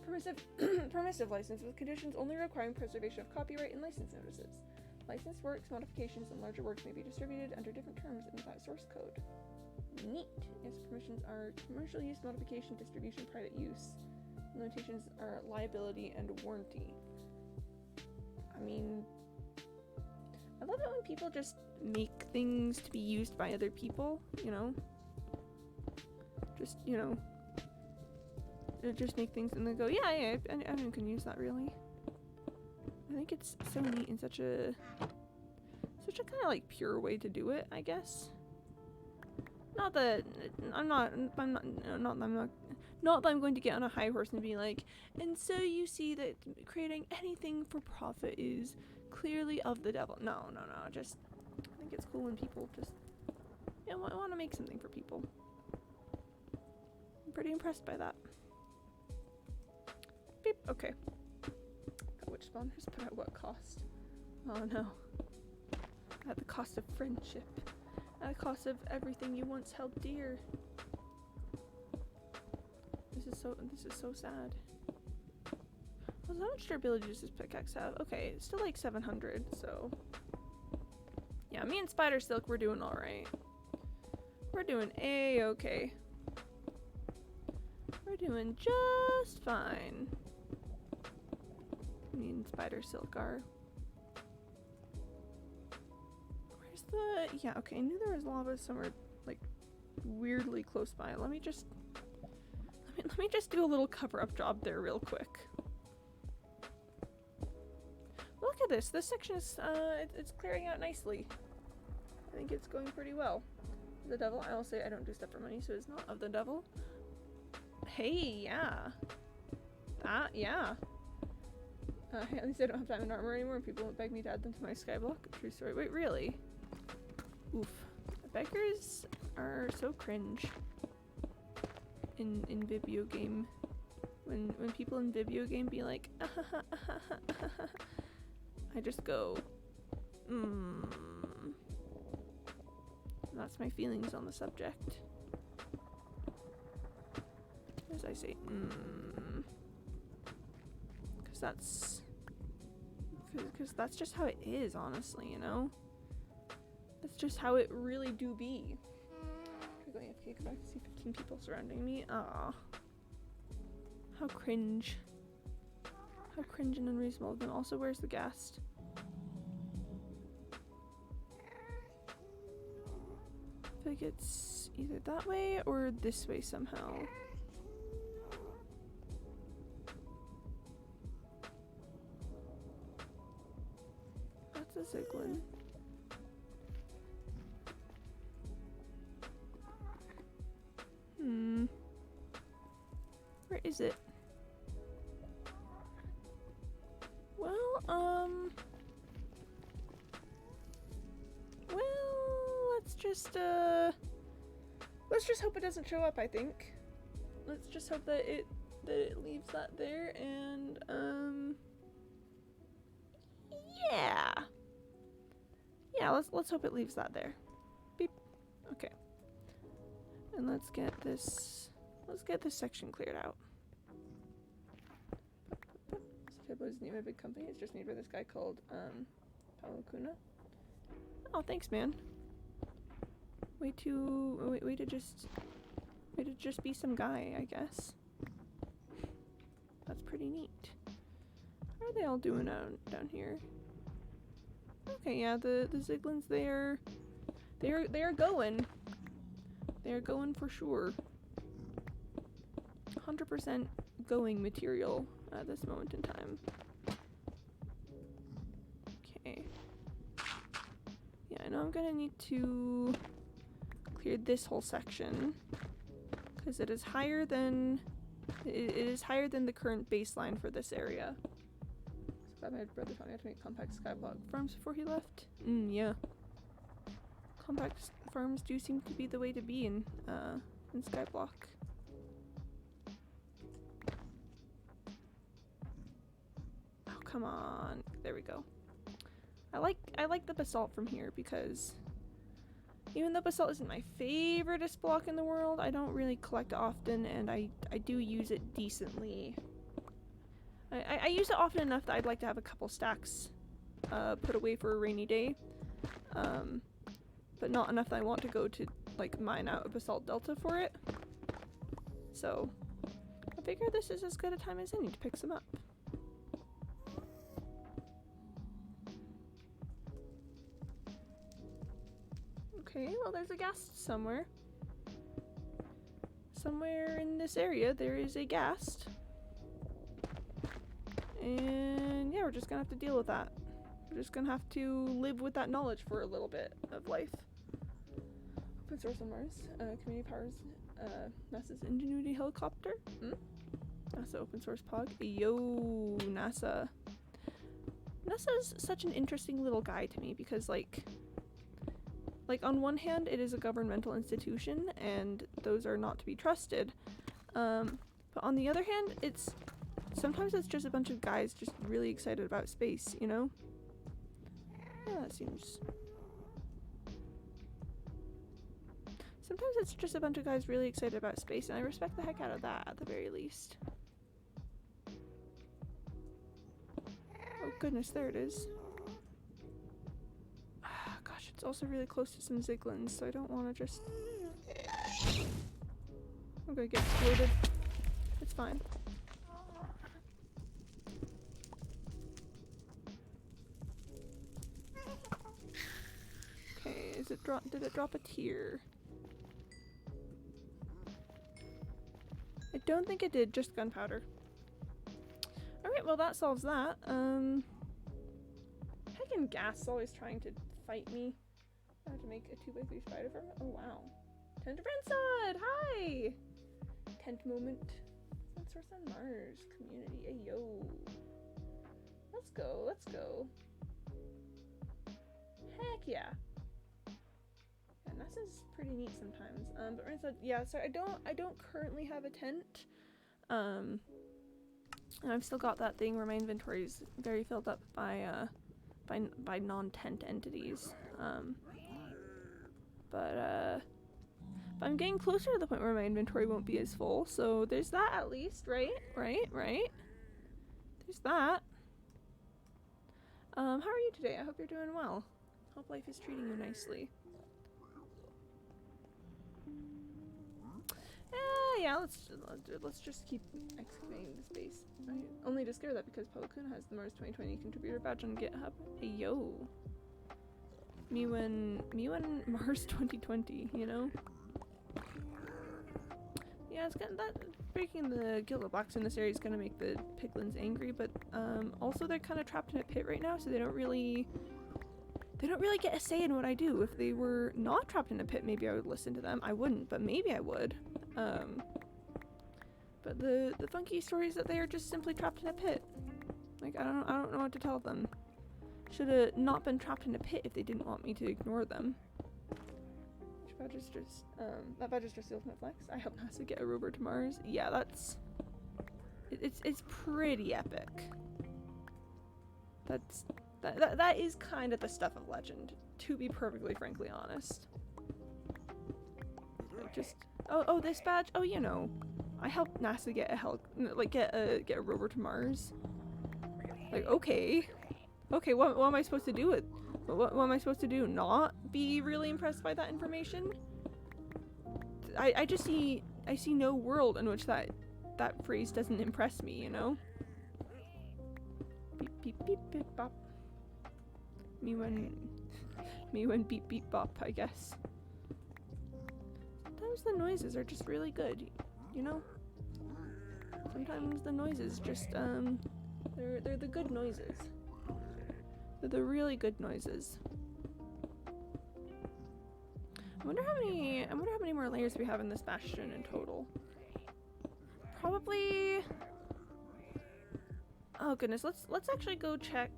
permissive license with conditions only requiring preservation of copyright and license notices. Licensed works, modifications, and larger works may be distributed under different terms in that source code. Neat. Its permissions are commercial use, modification, distribution, private use. Limitations are liability and warranty. I mean, I love it when people just make things to be used by other people, you know? Just, you know, just make things and then go, yeah, anyone can use that, really. I think it's so neat and such a kind of like pure way to do it, I guess. Not that I'm going to get on a high horse and be like, and so you see that creating anything for profit is clearly of the devil. No. Just, I think it's cool when people just, you know, want to make something for people. I'm pretty impressed by that. Beep. Okay. Got witch spawners, but at what cost? Oh no. At the cost of friendship. At the cost of everything you once held dear. This is so sad. Well, how much durability does this pickaxe have? Okay, it's still like 700, so... Yeah, me and Spider Silk, we're doing alright. We're doing A-okay. We're doing just fine. Me and Spider Silk are. Where's the... Yeah, okay, I knew there was lava somewhere, like, weirdly close by. Let me just do a little cover-up job there real quick. Look at this. This section is, it's clearing out nicely. I think it's going pretty well. The devil, I will say I don't do stuff for money, so it's not of the devil. Hey, yeah. Yeah. At least I don't have diamond armor anymore and people beg me to add them to my skyblock. True story. Wait, really? Oof. Beggars are so cringe in video game. When people in video game be like, I just go, That's my feelings on the subject. As I say, because that's just how it is, honestly, you know? That's just how it really do be. I'm going AFK because I can see 15 people surrounding me. Ah, how cringe. How cringe and unreasonable of them. Also, where's the ghast? I feel like it's either that way or this way somehow. That's a Ziglin. Where is it? Well, let's just hope it doesn't show up, I think. Let's just hope that it leaves that there, and, yeah. Yeah, let's hope it leaves that there. Beep. Okay. And let's get this section cleared out. Tableau isn't even a big company, it's just made by this guy called, Paolo Cunha. Oh, thanks, man. Way to just be some guy, I guess. That's pretty neat. How are they all doing down here? Okay, yeah, the Ziglins, they are going. They are going for sure. 100% going material at this moment in time. Okay. Yeah, I know I'm gonna need to clear this whole section because it is higher than the current baseline for this area. So glad my brother taught me how to make compact skyblock farms before he left. Yeah. Compact farms do seem to be the way to be in skyblock. Oh, come on. There we go. I like the basalt from here because even though basalt isn't my favoriteest block in the world, I don't really collect it often, and I do use it decently. I use it often enough that I'd like to have a couple stacks put away for a rainy day, but not enough that I want to go to like mine out a basalt delta for it. So I figure this is as good a time as any to pick some up. Okay, well there's a ghast somewhere. Somewhere in this area there is a ghast. And yeah, we're just gonna have to deal with that. We're just gonna have to live with that knowledge for a little bit of life. Open source on Mars. Community powers NASA's Ingenuity helicopter. NASA open source pog. Yo, NASA. NASA's such an interesting little guy to me because like on one hand it is a governmental institution and those are not to be trusted, but on the other hand sometimes it's just a bunch of guys just really excited about space, you know? Yeah, that seems... Sometimes it's just a bunch of guys really excited about space, and I respect the heck out of that, at the very least. Oh goodness, there it is. Gosh, it's also really close to some Ziglins, so I don't want to just... I'm gonna get exploded. It's fine. Okay, is it did it drop a tear? I don't think it did, just gunpowder. Alright, well that solves that. Heckin' gas is always trying to fight me. I have to make a 2x3 spider farm. Oh wow. Tent Brensod! Hi! Tent moment. Tent source on Mars. Community. Ayo. Let's go, let's go. Heck yeah. Yeah, NASA's pretty neat sometimes. But Brensod, yeah, so I don't currently have a tent. And I've still got that thing where my inventory is very filled up by non-tent entities. But I'm getting closer to the point where my inventory won't be as full, so there's that at least, right? Right? There's that. How are you today? I hope you're doing well. Hope life is treating you nicely. Yeah, let's just keep excavating the space. I only discovered that because Pelakuna has the Mars 2020 contributor badge on GitHub. Hey yo. Me when Mars 2020, you know? Yeah, it's gonna, that breaking the Guild of Blacks in this area is gonna make the piglins angry, but also they're kind of trapped in a pit right now, so they don't really get a say in what I do. If they were not trapped in a pit, maybe I would listen to them. I wouldn't, but maybe I would. But the funky story is that they are just simply trapped in a pit. Like, I don't know what to tell them. Should have not been trapped in a pit if they didn't want me to ignore them. Which badge is just, that badge is just the ultimate flex. I helped NASA get a rover to Mars. Yeah, that's, it's pretty epic. That is kind of the stuff of legend, to be perfectly frankly honest. Like just, oh, this badge? Oh, you know, I helped NASA get a rover to Mars. Like, okay, what am I supposed to do with, what am I supposed to do? Not be really impressed by that information? I see no world in which that phrase doesn't impress me, you know? Beep beep beep beep bop. Me when beep beep bop, I guess. Sometimes the noises are just really good, you know? Sometimes the noises just, they're the good noises. They're the really good noises. I wonder how many more layers we have in this bastion in total. Probably, oh goodness, let's actually go check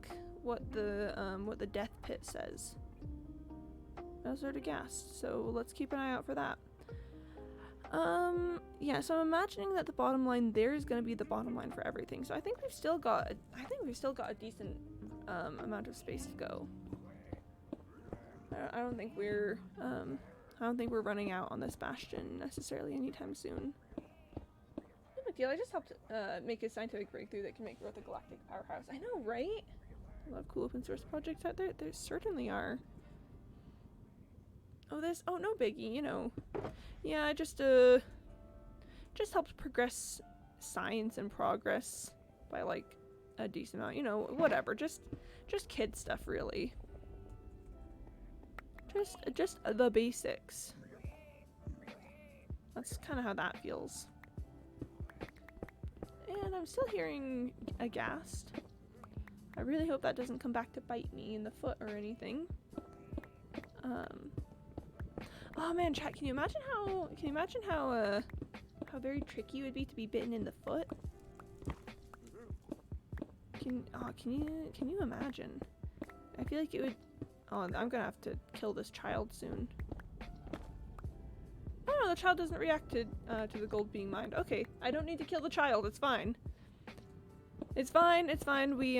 what the death pit says. Sort of gassed, so let's keep an eye out for that. Yeah, so I'm imagining that the bottom line there is going to be the bottom line for everything. So I think we've still got a decent amount of space to go. I don't think we're running out on this bastion necessarily anytime soon. No big deal. I just helped make a scientific breakthrough that can make Earth a galactic powerhouse. I know, right? A lot of cool open source projects out there. There certainly are. Oh, no biggie, you know. Yeah, I just helped progress science and progress by like a decent amount, you know, whatever. Just kid stuff, really. Just the basics. That's kind of how that feels. And I'm still hearing a ghast. I really hope that doesn't come back to bite me in the foot or anything. Oh man, chat, can you imagine how very tricky it would be to be bitten in the foot? Can you imagine? I feel like it would. Oh, I'm gonna have to kill this child soon. Oh no, the child doesn't react to the gold being mined. Okay, I don't need to kill the child. It's fine. It's fine. We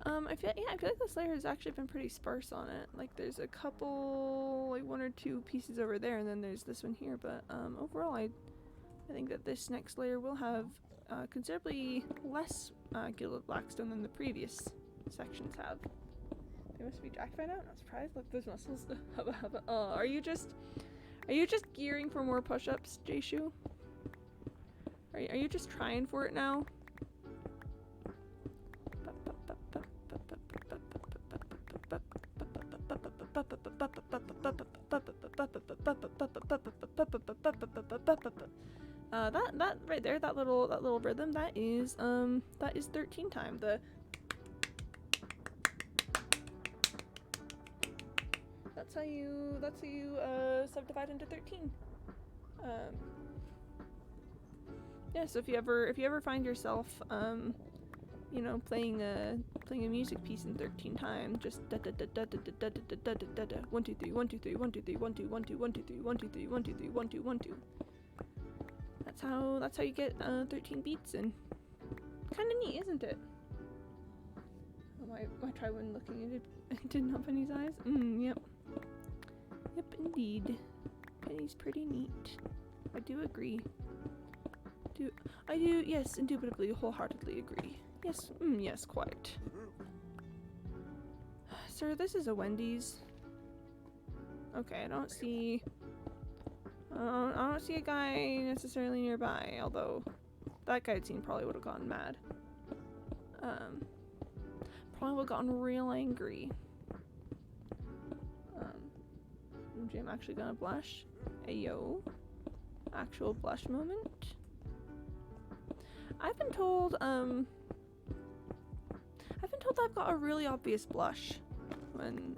I feel like this layer has actually been pretty sparse on it. Like there's a couple, like 1 or 2 pieces over there, and then there's this one here. But overall, I think that this next layer will have considerably less gilded blackstone than the previous sections have. They must be jacked by now. Not surprised. Look, those muscles. Hubba hubba. Are you just gearing for more push-ups, Jayshu? Are you just trying for it now? That right there, that little rhythm, that is 13 time. That's how you subdivide into 13. Yeah, so if you ever find yourself you know, playing a music piece in 13 time, just da da da da da da da da da da da da 1 2 3 1 2 3 1 2 3 1 2 1 2 1 2 3 1 2 3 1 2 3 1 2 1 2. That's how you get 13 beats, and kind of neat, isn't it? Oh, my try when looking at it, I didn't have Penny's eyes. Yep, indeed. Penny's pretty neat. I do agree. Yes, indubitably, wholeheartedly agree. Yes, yes, quite. Sir, this is a Wendy's. Okay, I don't see a guy necessarily nearby, although that guy I'd seen probably would have gotten mad. Probably would have gotten real angry. I'm actually gonna blush. Ayo. Actual blush moment. I've been told I've got a really obvious blush when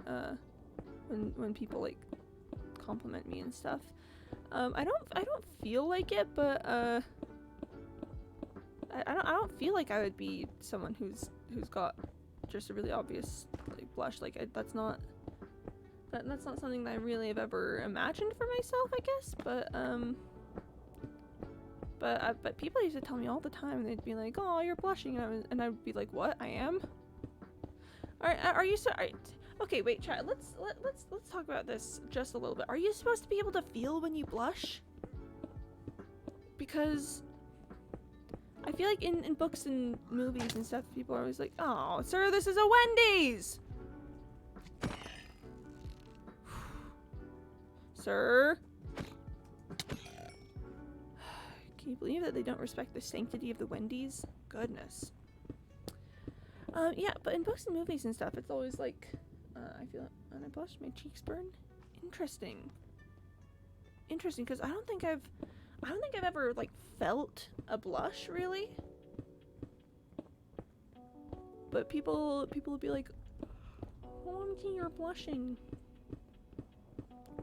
people like compliment me and stuff. I don't feel like it, but I don't feel like I would be someone who's got just a really obvious like blush. Like that's not something that I really have ever imagined for myself, I guess. But people used to tell me all the time, and they'd be like, "Oh, you're blushing," and I would be like, "What? I am?" Are you sorry? Okay, wait, chat. Let's talk about this just a little bit. Are you supposed to be able to feel when you blush? Because I feel like in books and movies and stuff, people are always like, "Oh, sir, this is a Wendy's." Sir? Can you believe that they don't respect the sanctity of the Wendy's? Goodness. Yeah, but in books and movies and stuff, it's always like, I feel when I blush, my cheeks burn. Interesting, because I don't think I've ever like felt a blush really. But people will be like, "OMG, you're blushing."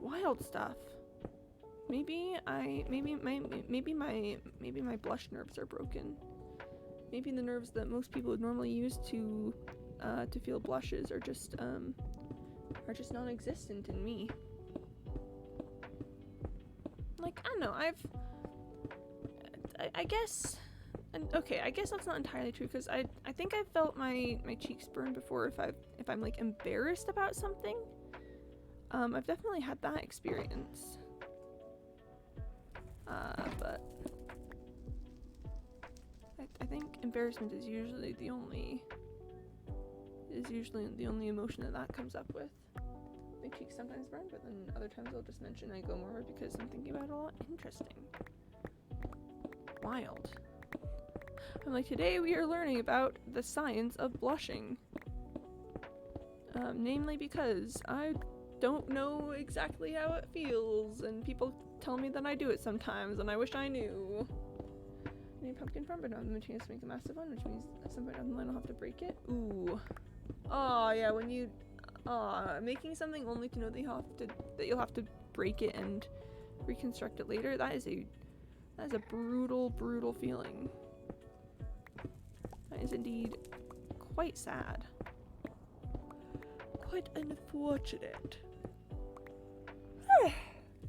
Wild stuff. Maybe my blush nerves are broken. Maybe the nerves that most people would normally use to feel blushes are just non-existent in me. Like, I don't know, I guess, and okay, I guess that's not entirely true, because I think I've felt my cheeks burn before if I'm like embarrassed about something. I've definitely had that experience. But I think embarrassment is usually the only emotion that comes up with. My cheeks sometimes burn, but then other times I'll just mention I go more because I'm thinking about it a lot. Interesting. Wild. I'm like, today we are learning about the science of blushing. Namely because I don't know exactly how it feels, and people tell me that I do it sometimes, and I wish I knew. I need pumpkin farm, but now I'm chance to make a massive one, which means at some point down the line I'll have to break it. Ooh. Oh yeah, when you making something only to know that you'll have to break it and reconstruct it later, that is a brutal feeling. That is indeed quite sad. Quite unfortunate.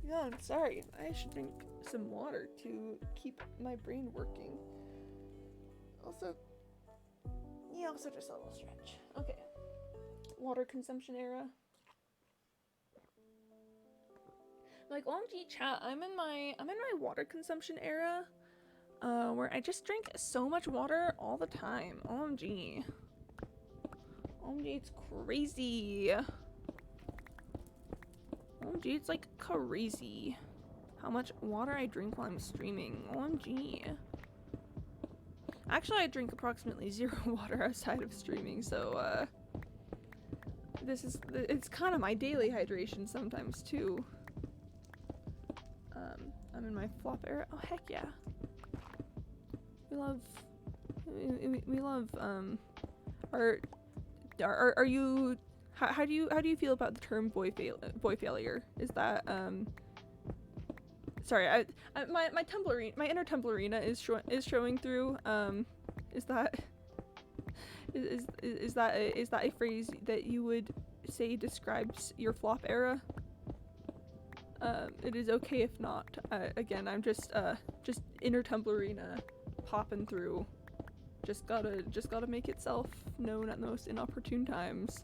Yeah, I'm sorry. I should drink some water to keep my brain working. Also, me also just a little stretch. Okay. Water consumption era. Like, OMG chat, I'm in my water consumption era, where I just drink so much water all the time. OMG. OMG, it's crazy. OMG, it's like crazy how much water I drink while I'm streaming. OMG. Actually, I drink approximately 0 water outside of streaming, so, it's kind of my daily hydration sometimes, too. I'm in my flop era. Oh, heck yeah. We love, are you, how do you feel about the term boy failure? Is that, sorry, my inner Tumblrina is showing through. Is that a phrase that you would say describes your flop era? It is okay if not. Again, I'm just inner Tumblrina popping through. Just gotta make itself known at the most inopportune times.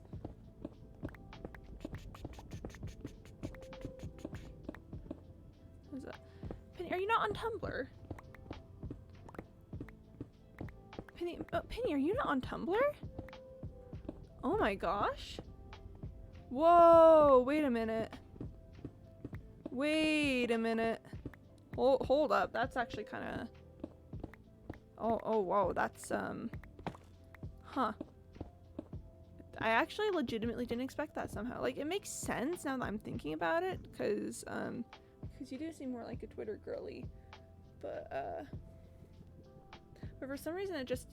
Who's that? Penny, are you not on Tumblr? Penny, Penny, are you not on Tumblr? Oh my gosh. Whoa, wait a minute. Wait a minute. Hold up. That's actually kind of... Oh, whoa. That's, huh. I actually legitimately didn't expect that somehow. Like, it makes sense now that I'm thinking about it, because you do seem more like a Twitter girly. But for some reason it just...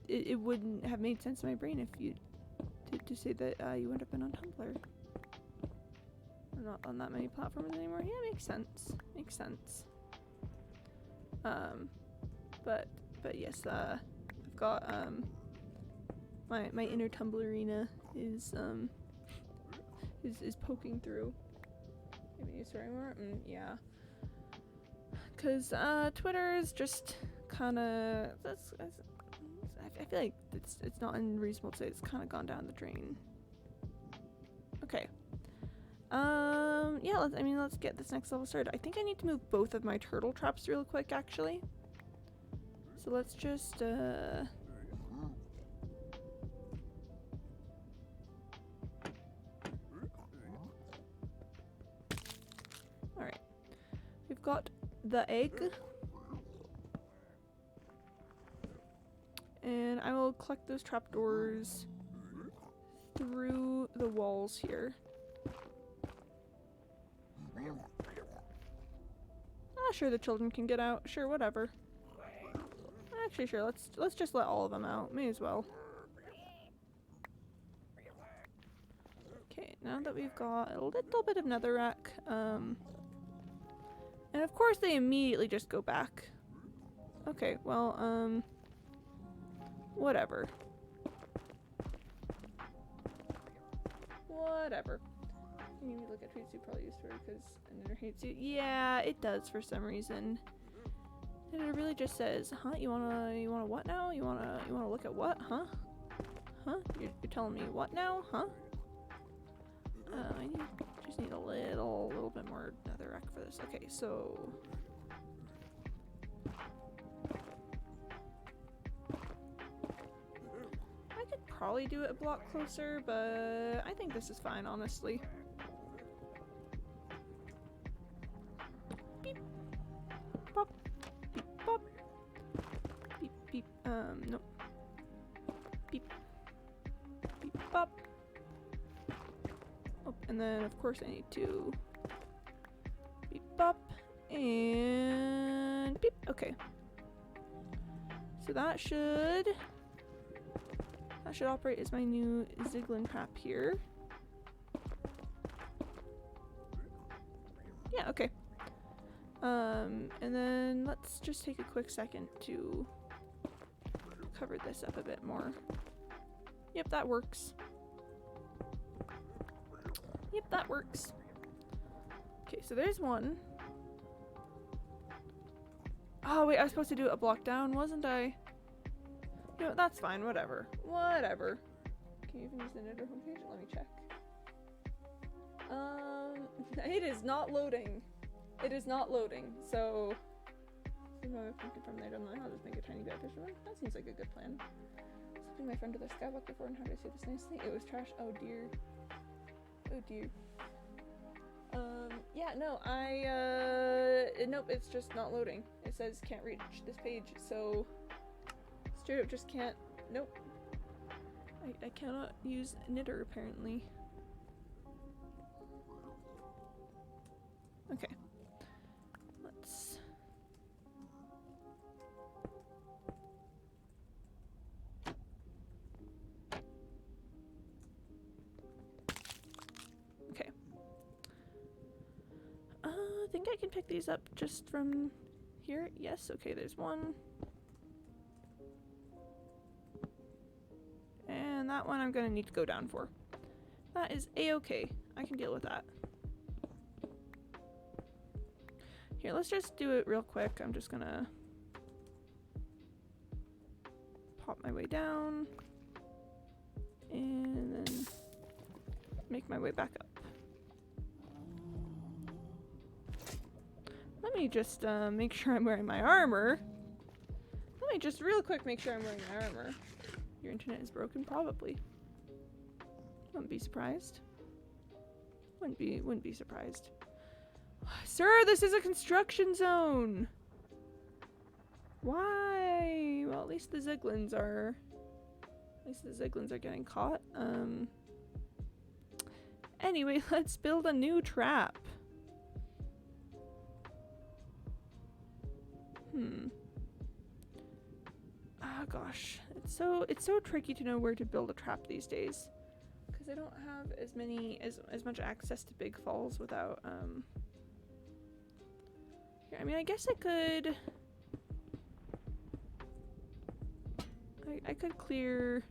It wouldn't have made sense in my brain if you... to say that, you would have been on Tumblr. I'm not on that many platforms anymore. Yeah, makes sense. Makes sense. But yes, I've got, my inner Tumblrina is poking through. Maybe swearing more? Yeah. Cause, Twitter is just kinda, I feel like it's not unreasonable to say it's kinda gone down the drain. Okay. Yeah, let's get this next level started. I think I need to move both of my turtle traps real quick, actually. So let's just, alright. We've got the egg. And I will collect those trapdoors through the walls here. Ah, sure, the children can get out. Sure, whatever. Actually, sure, let's just let all of them out. May as well. Okay, now that we've got a little bit of netherrack, and of course they immediately just go back. Okay, well, whatever. Whatever. You look at tweets you probably used for because Ender hates you. Yeah, it does for some reason. And it really just says, huh? You wanna what now? You wanna look at what? Huh? Huh? You're telling me what now? Huh? I just need a little bit more netherrack for this. Okay, so I could probably do it a block closer, but I think this is fine, honestly. Beep. Pop. Beep. Pop. Beep. Beep. Nope. Beep. Beep. Pop. Oh, and then of course I need to beep. Pop. And beep. Okay. So that should operate as my new Ziglin trap here. Yeah, okay. And then let's just take a quick second to cover this up a bit more. Yep, that works. Yep, that works. Okay, so there's one. Oh wait, I was supposed to do it a block down, wasn't I? You know, that's fine, whatever. Whatever. Can you even use the knitter homepage? Let me check. It is not loading. It is not loading, so... If I can from there, I'll just make a tiny bit of fisherman. That seems like a good plan. Slipping my friend to the skywalk before, and how do I say this nicely? It was trash. Oh dear. Oh dear. Yeah, no, nope, it's just not loading. It says can't reach this page, so straight up just can't, nope. I cannot use knitter apparently. Okay. Let's... Okay. I think I can pick these up just from here. Yes, okay, there's one. And that one I'm gonna need to go down for. That is a-okay. I can deal with that. Here, let's just do it real quick. I'm just gonna pop my way down and then make my way back up. Let me just make sure I'm wearing my armor. Let me just real quick make sure I'm wearing my armor. Your internet is broken? Probably. Wouldn't be surprised. Wouldn't be surprised. Sir, this is a construction zone! Why? Well, at least the Ziglins are... getting caught. Anyway, let's build a new trap. Ah, gosh. It's so tricky to know where to build a trap these days. Because I don't have as much access to big falls without, I mean, I guess I could... I could clear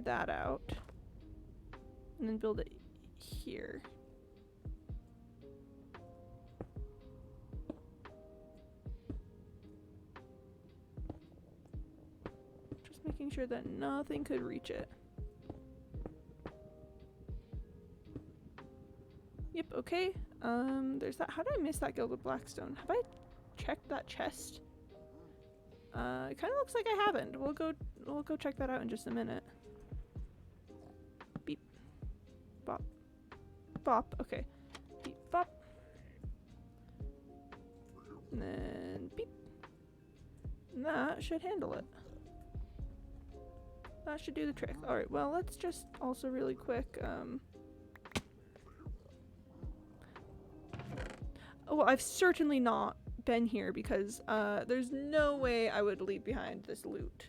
that out. And then build it here. Just making sure that nothing could reach it. Yep, okay. There's that. How did I miss that gilded blackstone? Have I checked that chest? It kind of looks like I haven't. We'll go check that out in just a minute. Beep. Bop. Bop. Okay. Beep. Bop. And then beep. And that should handle it. That should do the trick. Alright, well, let's just also really quick, oh, well, I've certainly not been here because there's no way I would leave behind this loot.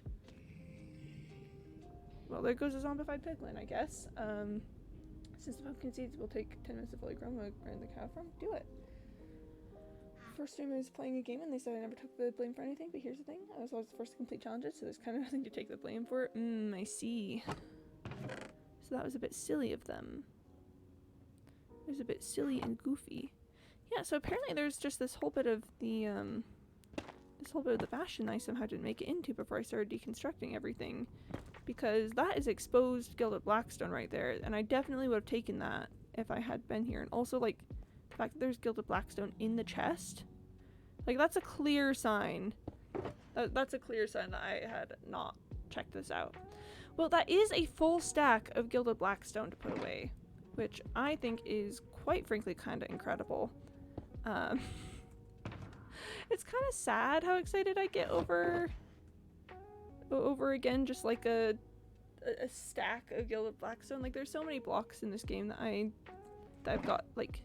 Well, there goes a zombified piglin, I guess. Since the pumpkin seeds will take 10 minutes to fully grow, where in the cow farm? Do it. First stream I was playing a game and they said I never took the blame for anything, but here's the thing. I was always the first to complete challenges, so there's kind of nothing to take the blame for. I see. So that was a bit silly of them. It was a bit silly and goofy. Yeah, so apparently there's just this whole bit of the bastion I somehow didn't make it into before I started deconstructing everything. Because that is exposed gilded blackstone right there, and I definitely would have taken that if I had been here. And also, like, the fact that there's gilded blackstone in the chest, like, that's a clear sign. That's a clear sign that I had not checked this out. Well, that is a full stack of gilded blackstone to put away, which I think is, quite frankly, kind of incredible. It's kind of sad how excited I get over again just like a stack of gilded blackstone. Like, there's so many blocks in this game that I've got like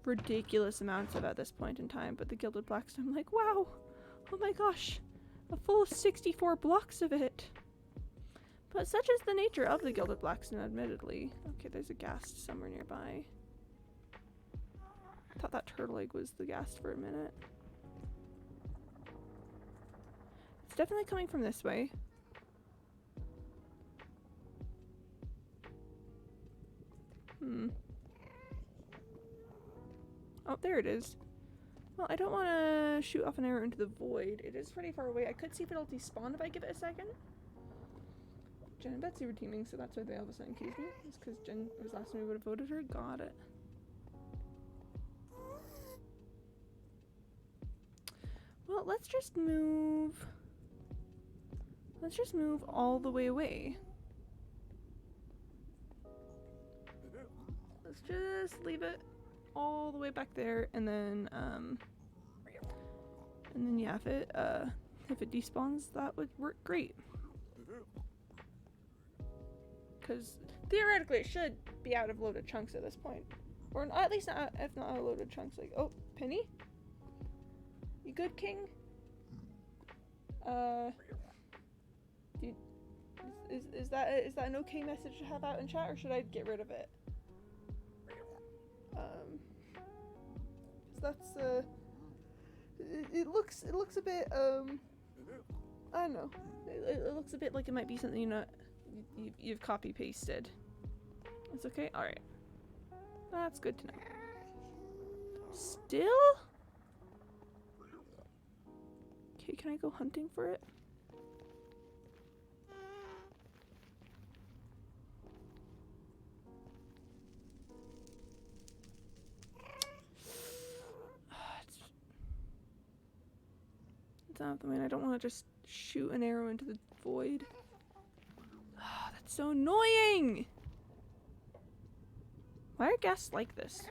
ridiculous amounts of at this point in time, but the gilded blackstone, I'm like, wow, oh my gosh, a full 64 blocks of it. But such is the nature of the gilded blackstone, admittedly. Okay, there's a ghast somewhere nearby. I thought that turtle egg was the ghast for a minute. It's definitely coming from this way. Oh, there it is. Well, I don't want to shoot off an arrow into the void. It is pretty far away. I could see if it'll despawn if I give it a second. Jen and Betsy were teaming, so that's why they all of a sudden accused me. It's because Jen was the last time we would have voted her. Got it. Well, let's just move... Let's just move all the way away. Let's just leave it all the way back there, and then yeah, if it despawns, that would work great. Because theoretically, it should be out of loaded chunks at this point, or at least not, if not out of loaded chunks. Like, oh, Penny, you good, King? Is that an okay message to have out in chat, or should I get rid of it? That's it looks a bit I don't know. It looks a bit like it might be something you've copy pasted. It's okay. All right, that's good to know. Still? Okay, can I go hunting for it? It's out of the way. I don't want to just shoot an arrow into the void. Oh, that's so annoying! Why are guests like this?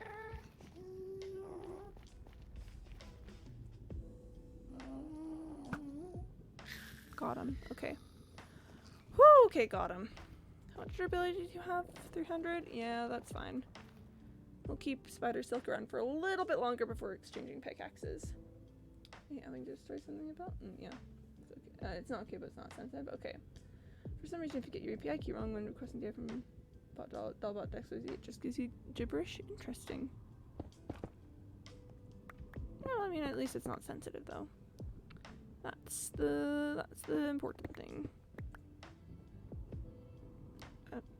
Got him. Okay. Whew, okay, got him. How much durability do you have? 300? Yeah, that's fine. We'll keep Spider Silk around for a little bit longer before exchanging pickaxes. Yeah, I think to destroy something about? Yeah. It's okay. It's not okay, but it's not sensitive. Okay. For some reason, if you get your API key wrong when requesting data from bot.dollbot.xyz, it just gives you gibberish. Interesting. Well, I mean, at least it's not sensitive, though. That's the important thing.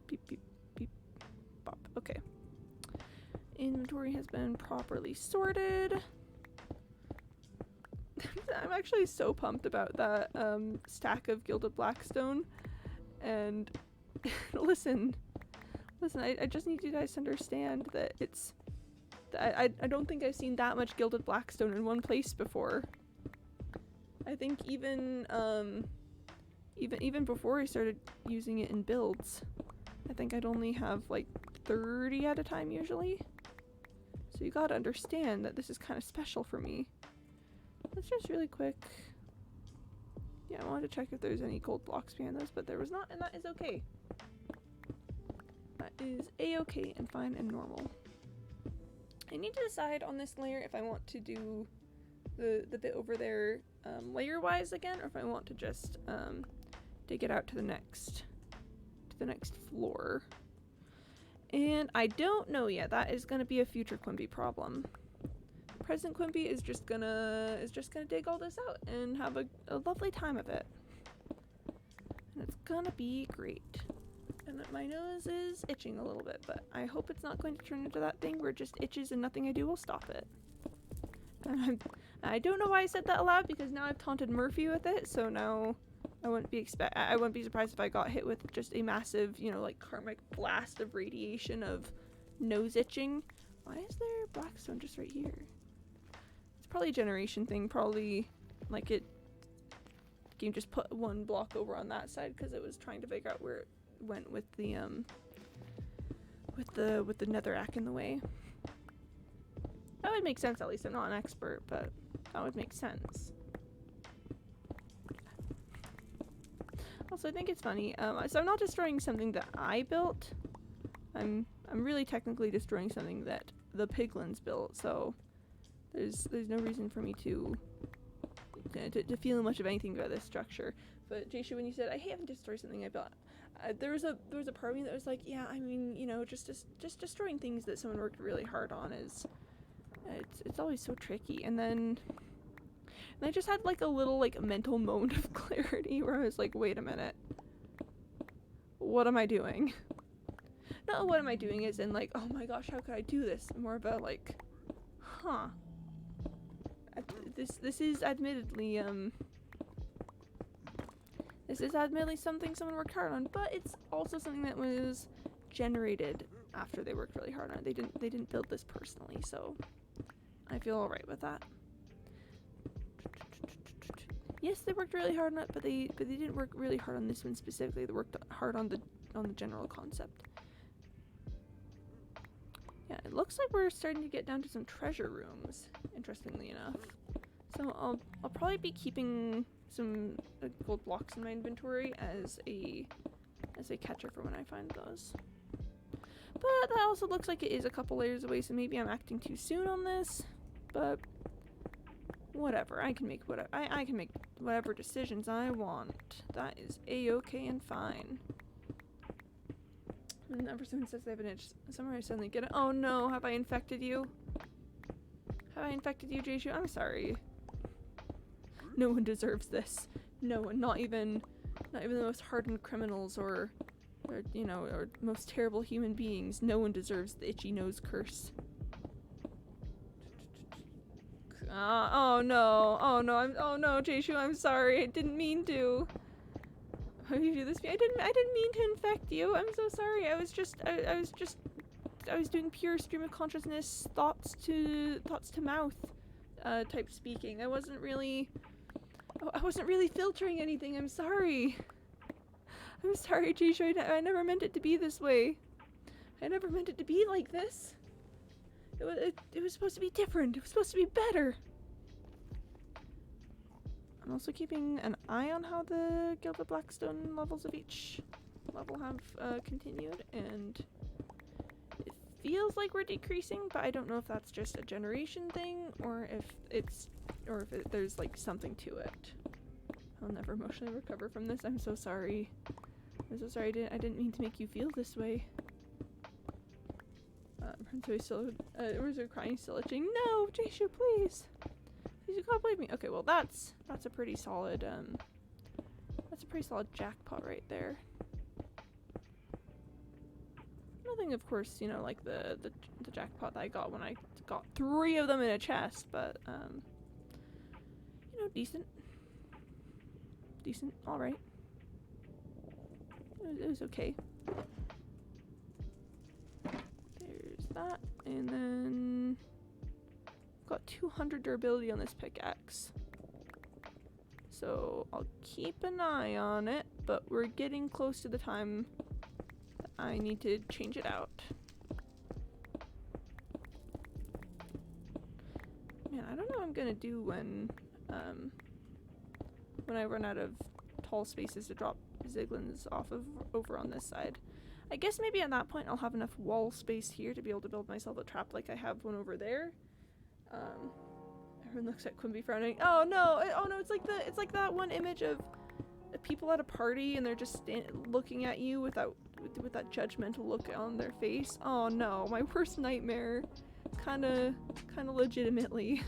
Beep, beep, beep, bop. Okay. Inventory has been properly sorted. I'm actually so pumped about that stack of gilded blackstone. And listen, I just need you guys to understand that it's... I don't think I've seen that much gilded blackstone in one place before. I think even before I started using it in builds, I think I'd only have like 30 at a time usually. So you gotta understand that this is kind of special for me. Let's just really quick. Yeah, I wanted to check if there's any gold blocks behind those, but there was not, and that is okay. That is a-okay and fine and normal. I need to decide on this layer if I want to do the bit over there layer-wise again, or if I want to just dig it out to the next floor. And I don't know yet. That is gonna be a future Quimby problem. Present Quimby is just gonna dig all this out and have a lovely time of it. And it's gonna be great. And my nose is itching a little bit, but I hope it's not going to turn into that thing where it just itches and nothing I do will stop it. And I don't know why I said that aloud, because now I've taunted Murphy with it, so now I wouldn't be surprised if I got hit with just a massive, like karmic blast of radiation of nose itching. Why is there blackstone just right here? It's probably a generation thing, probably like game just put one block over on that side because it was trying to figure out where it went with the netherrack in the way. That would make sense, at least. I'm not an expert, but that would make sense. Also, I think it's funny. So I'm not destroying something that I built. I'm really technically destroying something that the piglins built. So there's no reason for me to feel much of anything about this structure. But Jaysha, when you said I haven't destroyed something I built, there was a part of me that was like, yeah, I mean, just destroying things that someone worked really hard on is it's always so tricky. And then I just had like a little mental moment of clarity where I was like, wait a minute, what am I doing? Not what am I doing as in like, oh my gosh, how could I do this? More about like, huh, this is admittedly something someone worked hard on, but it's also something that was generated after they worked really hard on it. They didn't build this personally, so I feel alright with that. Yes, they worked really hard on it, but they didn't work really hard on this one specifically. They worked hard on the general concept. Yeah, it looks like we're starting to get down to some treasure rooms, interestingly enough. So I'll probably be keeping some gold blocks in my inventory as a catcher for when I find those. But that also looks like it is a couple layers away, so maybe I'm acting too soon on this. But whatever, I can make whatever decisions I want. That is a-okay and fine. And whenever someone says they have an itch, somewhere I suddenly get it. Oh no, have I infected you? Have I infected you, Jayshu? I'm sorry. No one deserves this. No one, not even the most hardened criminals or you know, or most terrible human beings. No one deserves the itchy nose curse. Oh no, Jayshu, I'm sorry. I didn't mean to. How do you do this? I didn't mean to infect you. I'm so sorry. I was doing pure stream of consciousness, thoughts to mouth, type speaking. I wasn't really filtering anything. I'm sorry. I'm sorry, Jayshu. I never meant it to be this way. I never meant it to be like this. It was supposed to be different. It was supposed to be better. I'm also keeping an eye on how the Gilded Blackstone levels of each level have continued, and it feels like we're decreasing, but I don't know if that's just a generation thing or if there's like something to it. I'll never emotionally recover from this. I'm so sorry. I'm so sorry. I didn't mean to make you feel this way. Where's her crying, still itching? No, Jayshu, please. Please, you can't believe me. Okay, well that's a pretty solid jackpot right there. Nothing, of course, you know, like the jackpot that I got when I got 3 of them in a chest, but you know, decent, all right. It was okay. There's that, and then I've got 200 durability on this pickaxe, so I'll keep an eye on it, but we're getting close to the time that I need to change it out. Man, I don't know what I'm gonna do when I run out of tall spaces to drop Ziglins off of over on this side. I guess maybe at that point I'll have enough wall space here to be able to build myself a trap like I have one over there. Everyone looks at Quimby frowning. Oh no, it's like that one image of people at a party and they're just looking at you with that judgmental look on their face. Oh no, my worst nightmare. Kinda legitimately.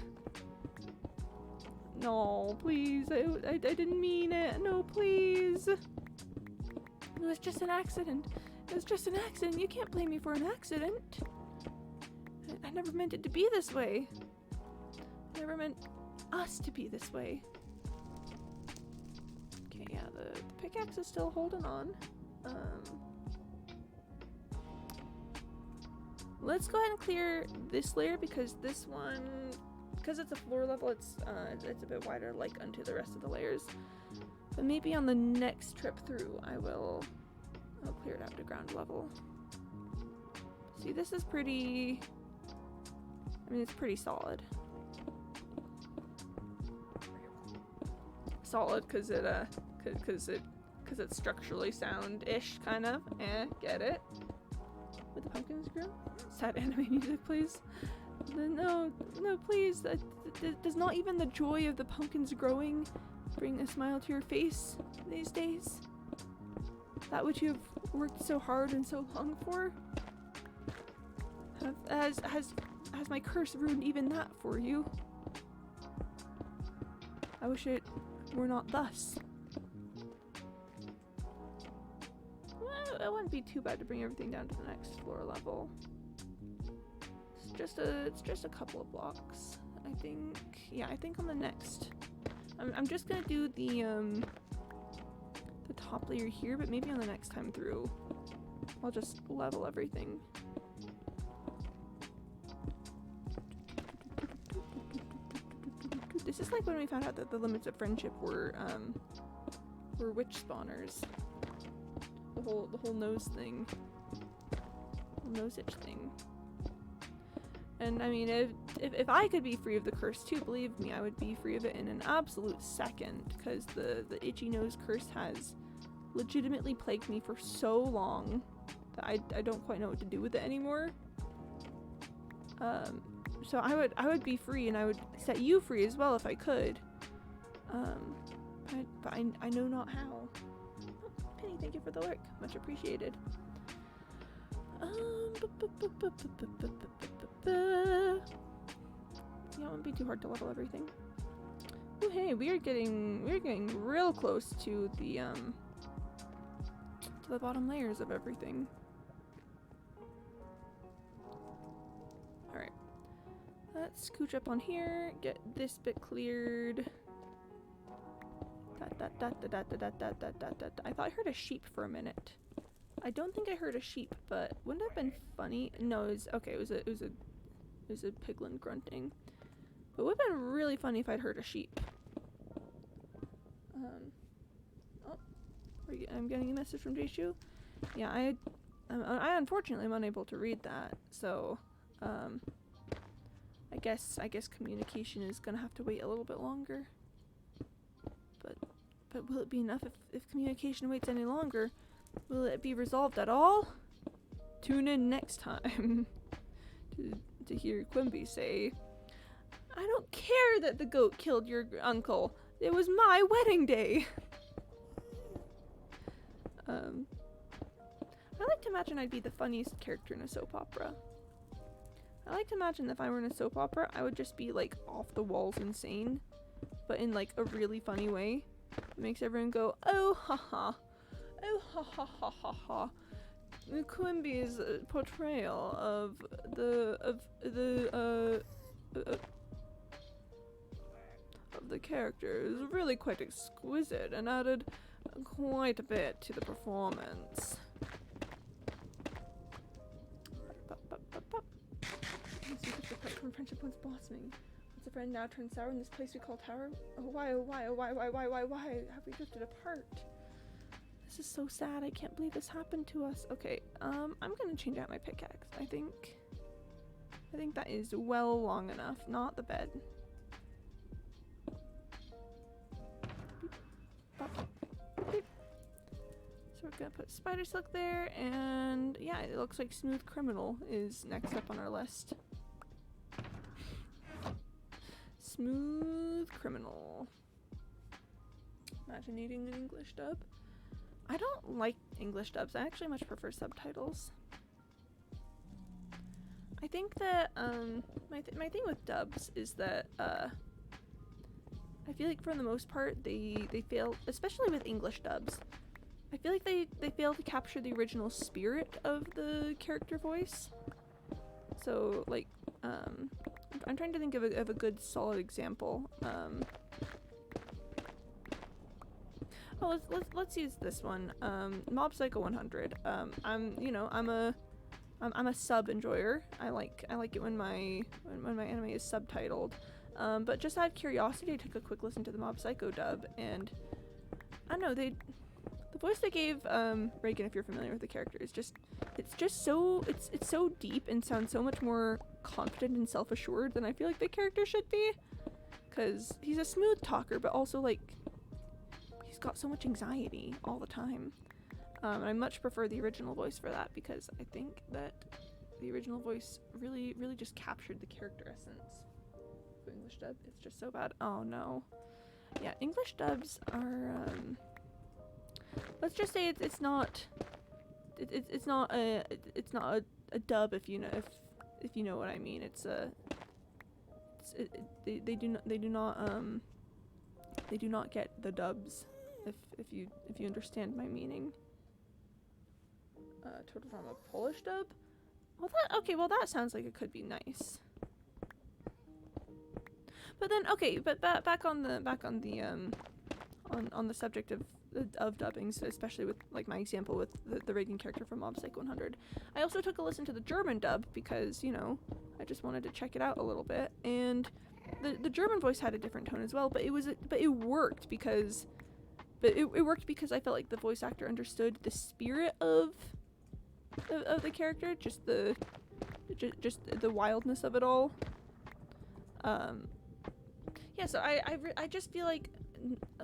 No, please, I didn't mean it. No, please. It was just an accident. It was just an accident. You can't blame me for an accident. I never meant it to be this way. I never meant us to be this way. Okay, yeah, the pickaxe is still holding on. Let's go ahead and clear this layer because this one, because it's a floor level, it's a bit wider like unto the rest of the layers. But maybe on the next trip through I'll clear it out to ground level. See, this is pretty, I mean, it's pretty solid. Solid because it's structurally sound-ish, kind of. Get it? With the pumpkins grow? Sad anime music, please. No, please. Does not even the joy of the pumpkins growing bring a smile to your face these days? That which you have worked so hard and so long for? Has my curse ruined even that for you? I wish it were not thus. Well, it wouldn't be too bad to bring everything down to the next floor level. It's just a couple of blocks. I think, yeah, I think on the next, I'm just gonna do the top layer here, but maybe on the next time through, I'll just level everything. This is like when we found out that the limits of friendship were witch spawners. The whole nose thing. The nose itch thing. And I mean, if I could be free of the curse too, believe me, I would be free of it in an absolute second, because the itchy nose curse has legitimately plagued me for so long that I don't quite know what to do with it anymore. So I would be free, and I would set you free as well if I could. But I know not how. Oh, Penny, thank you for the lurk. Much appreciated. Yeah, it won't be too hard to level everything. Oh hey, we're getting real close to the bottom layers of everything. Alright. Let's scooch up on here, get this bit cleared. I thought I heard a sheep for a minute. I don't think I heard a sheep, but wouldn't it have been funny? No, it was okay. It was a piglin grunting. But it would have been really funny if I'd heard a sheep. Oh, I'm getting a message from Jayshu. Yeah, I unfortunately am unable to read that, so I guess communication is gonna have to wait a little bit longer. But will it be enough if communication waits any longer? Will it be resolved at all? Tune in next time to hear Quimby say, I don't care that the goat killed your uncle. It was my wedding day. I like to imagine I'd be the funniest character in a soap opera. I like to imagine if I were in a soap opera, I would just be like off the walls insane, but in like a really funny way. It makes everyone go, oh ha ha. Oh ha ha ha ha ha. Quimby's portrayal of the character is really quite exquisite and added quite a bit to the performance. From friendship once blossoming. Once a friend now turned sour in this place we call tower. Oh why have we drifted apart? This is so sad. I can't believe this happened to us. Okay, I'm gonna change out my pickaxe. I think that is well long enough. Not the bed. So we're gonna put spider silk there, and yeah, it looks like Smooth Criminal is next up on our list. Smooth Criminal. Imagine needing an English dub. I don't like English dubs. I actually much prefer subtitles. I think that my thing with dubs is that I feel like for the most part they fail, especially with English dubs. I feel like they fail to capture the original spirit of the character voice. So like I'm trying to think of a good solid example. Oh, let's use this one. Mob Psycho 100. I'm a sub enjoyer. I like it when my anime is subtitled. But just out of curiosity, I took a quick listen to the Mob Psycho dub, and I don't know, the voice they gave Reagan, if you're familiar with the character, is it's so deep and sounds so much more confident and self-assured than I feel like the character should be, because he's a smooth talker, but also like he's got so much anxiety all the time. And I much prefer the original voice for that, because I think that the original voice really just captured the character essence. The English dub, it's just so bad. Oh no. Yeah, English dubs are let's just say it's not a dub, if you know what I mean. They do not get the dubs, if you understand my meaning. Total Drama Polish dub? Well that sounds like it could be nice. But then, okay, but back on the on the subject of dubbings, especially with like my example with the Reagan character from Mob Psycho 100. I also took a listen to the German dub because, you know, I just wanted to check it out a little bit, and the German voice had a different tone as well, but it worked because it worked because I felt like the voice actor understood the spirit of the character, just the wildness of it all. Yeah, so I just feel like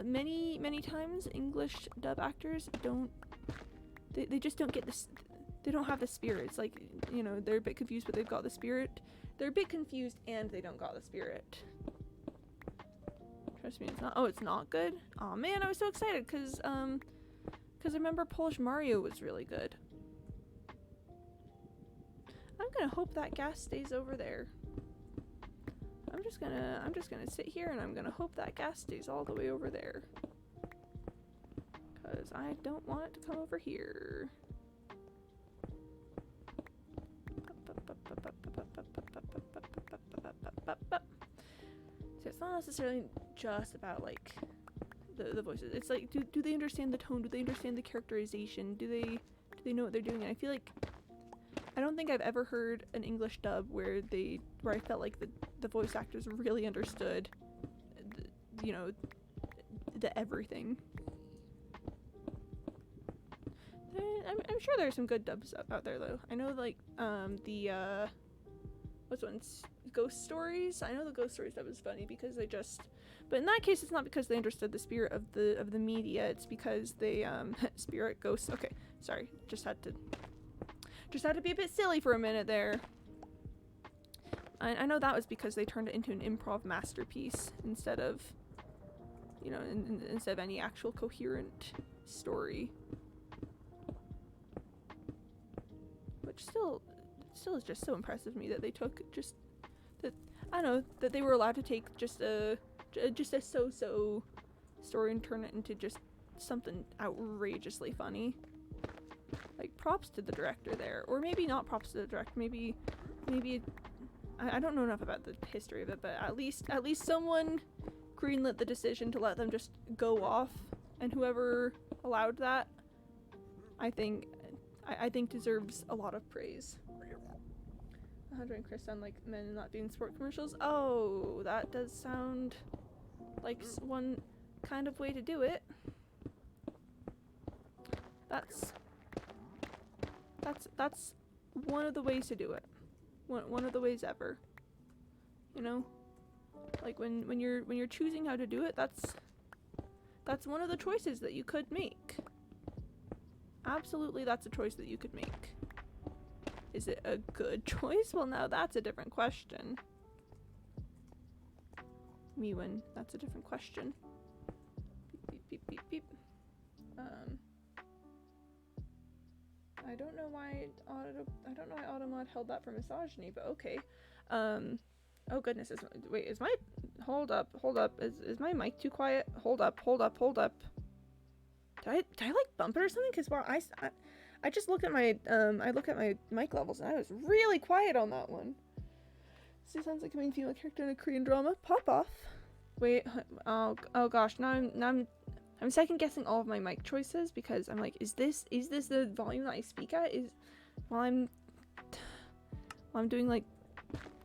many times English dub actors they just don't get this, they don't have the spirit. It's like, you know, they're a bit confused but they've got the spirit. They're a bit confused and they don't got the spirit. Trust me, it's not good. Oh man, I was so excited because I remember Polish Mario was really good. I'm gonna hope that gas stays over there. I'm just gonna sit here and I'm gonna hope that gas stays all the way over there. Cause I don't want it to come over here. So it's not necessarily just about like the voices. It's like do they understand the tone? Do they understand the characterization? Do they know what they're doing? And I feel like I don't think I've ever heard an English dub where I felt like the voice actors really understood you know, the everything. I'm sure there's some good dubs out there though. I know like what's one's Ghost Stories. I know the Ghost Stories dub is funny because but in that case it's not because they understood the spirit of the media. It's because they spirit ghosts. Okay, sorry, just had to be a bit silly for a minute there. I know that was because they turned it into an improv masterpiece instead of, you know, instead of any actual coherent story. Which still is just so impressive to me that they took just that, I don't know, that they were allowed to take just a so-so story and turn it into just something outrageously funny. Like, props to the director there, or maybe not props to the director. Maybe I don't know enough about the history of it, but at least someone greenlit the decision to let them just go off, and whoever allowed that, I think deserves a lot of praise. 100 and Chris sound like men not being sport commercials. Oh, that does sound like one kind of way to do it. That's one of the ways to do it. One of the ways ever. You know? Like when you're choosing how to do it, that's one of the choices that you could make. Absolutely, that's a choice that you could make. Is it a good choice? Well, now that's a different question. Miwin, that's a different question. Beep, beep, beep, beep, beep. I don't know why Automod held that for misogyny, but okay. Oh goodness, hold up. Is my mic too quiet? Hold up. Did I like bump it or something? Cause wow, I just looked at my my mic levels and I was really quiet on that one. So it sounds like a main female character in a Korean drama. Pop off. Wait, oh gosh, now I'm second guessing all of my mic choices because I'm like, is this the volume that I speak at? While I'm doing like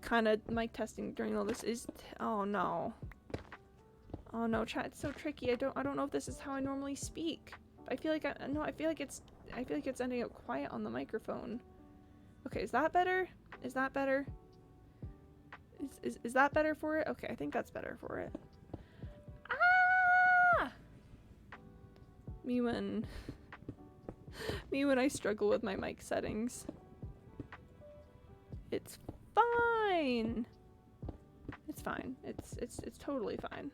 kind of mic testing during all this oh no, chat, it's so tricky. I don't know if this is how I normally speak. I feel like I feel like it's ending up quiet on the microphone. Okay, is that better? Is that better for it? Okay, I think that's better for it. Me when I struggle with my mic settings. It's fine. It's fine. It's totally fine.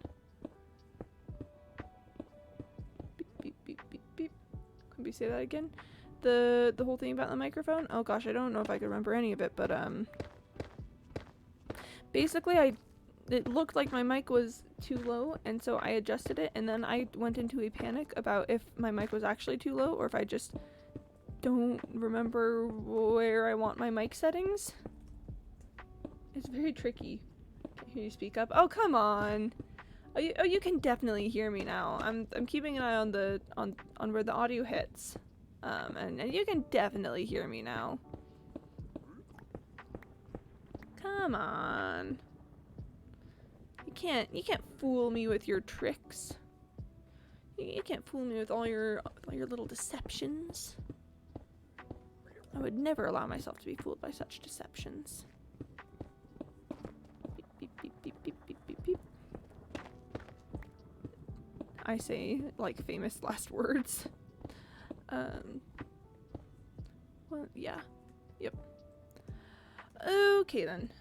Beep beep beep beep beep. Can we say that again? The whole thing about the microphone? Oh gosh, I don't know if I can remember any of it, but basically it looked like my mic was too low, and so I adjusted it, and then I went into a panic about if my mic was actually too low or if I just don't remember where I want my mic settings. It's very tricky. Okay, hear you speak up. Oh, come on. Oh, you can definitely hear me now. I'm keeping an eye on on where the audio hits. And you can definitely hear me now. Come on. You can't fool me with your tricks. You can't fool me with all your little deceptions. I would never allow myself to be fooled by such deceptions. Beep, beep, beep, beep, beep, beep, beep. I say, like, famous last words. Well, yeah. Yep. Okay, then.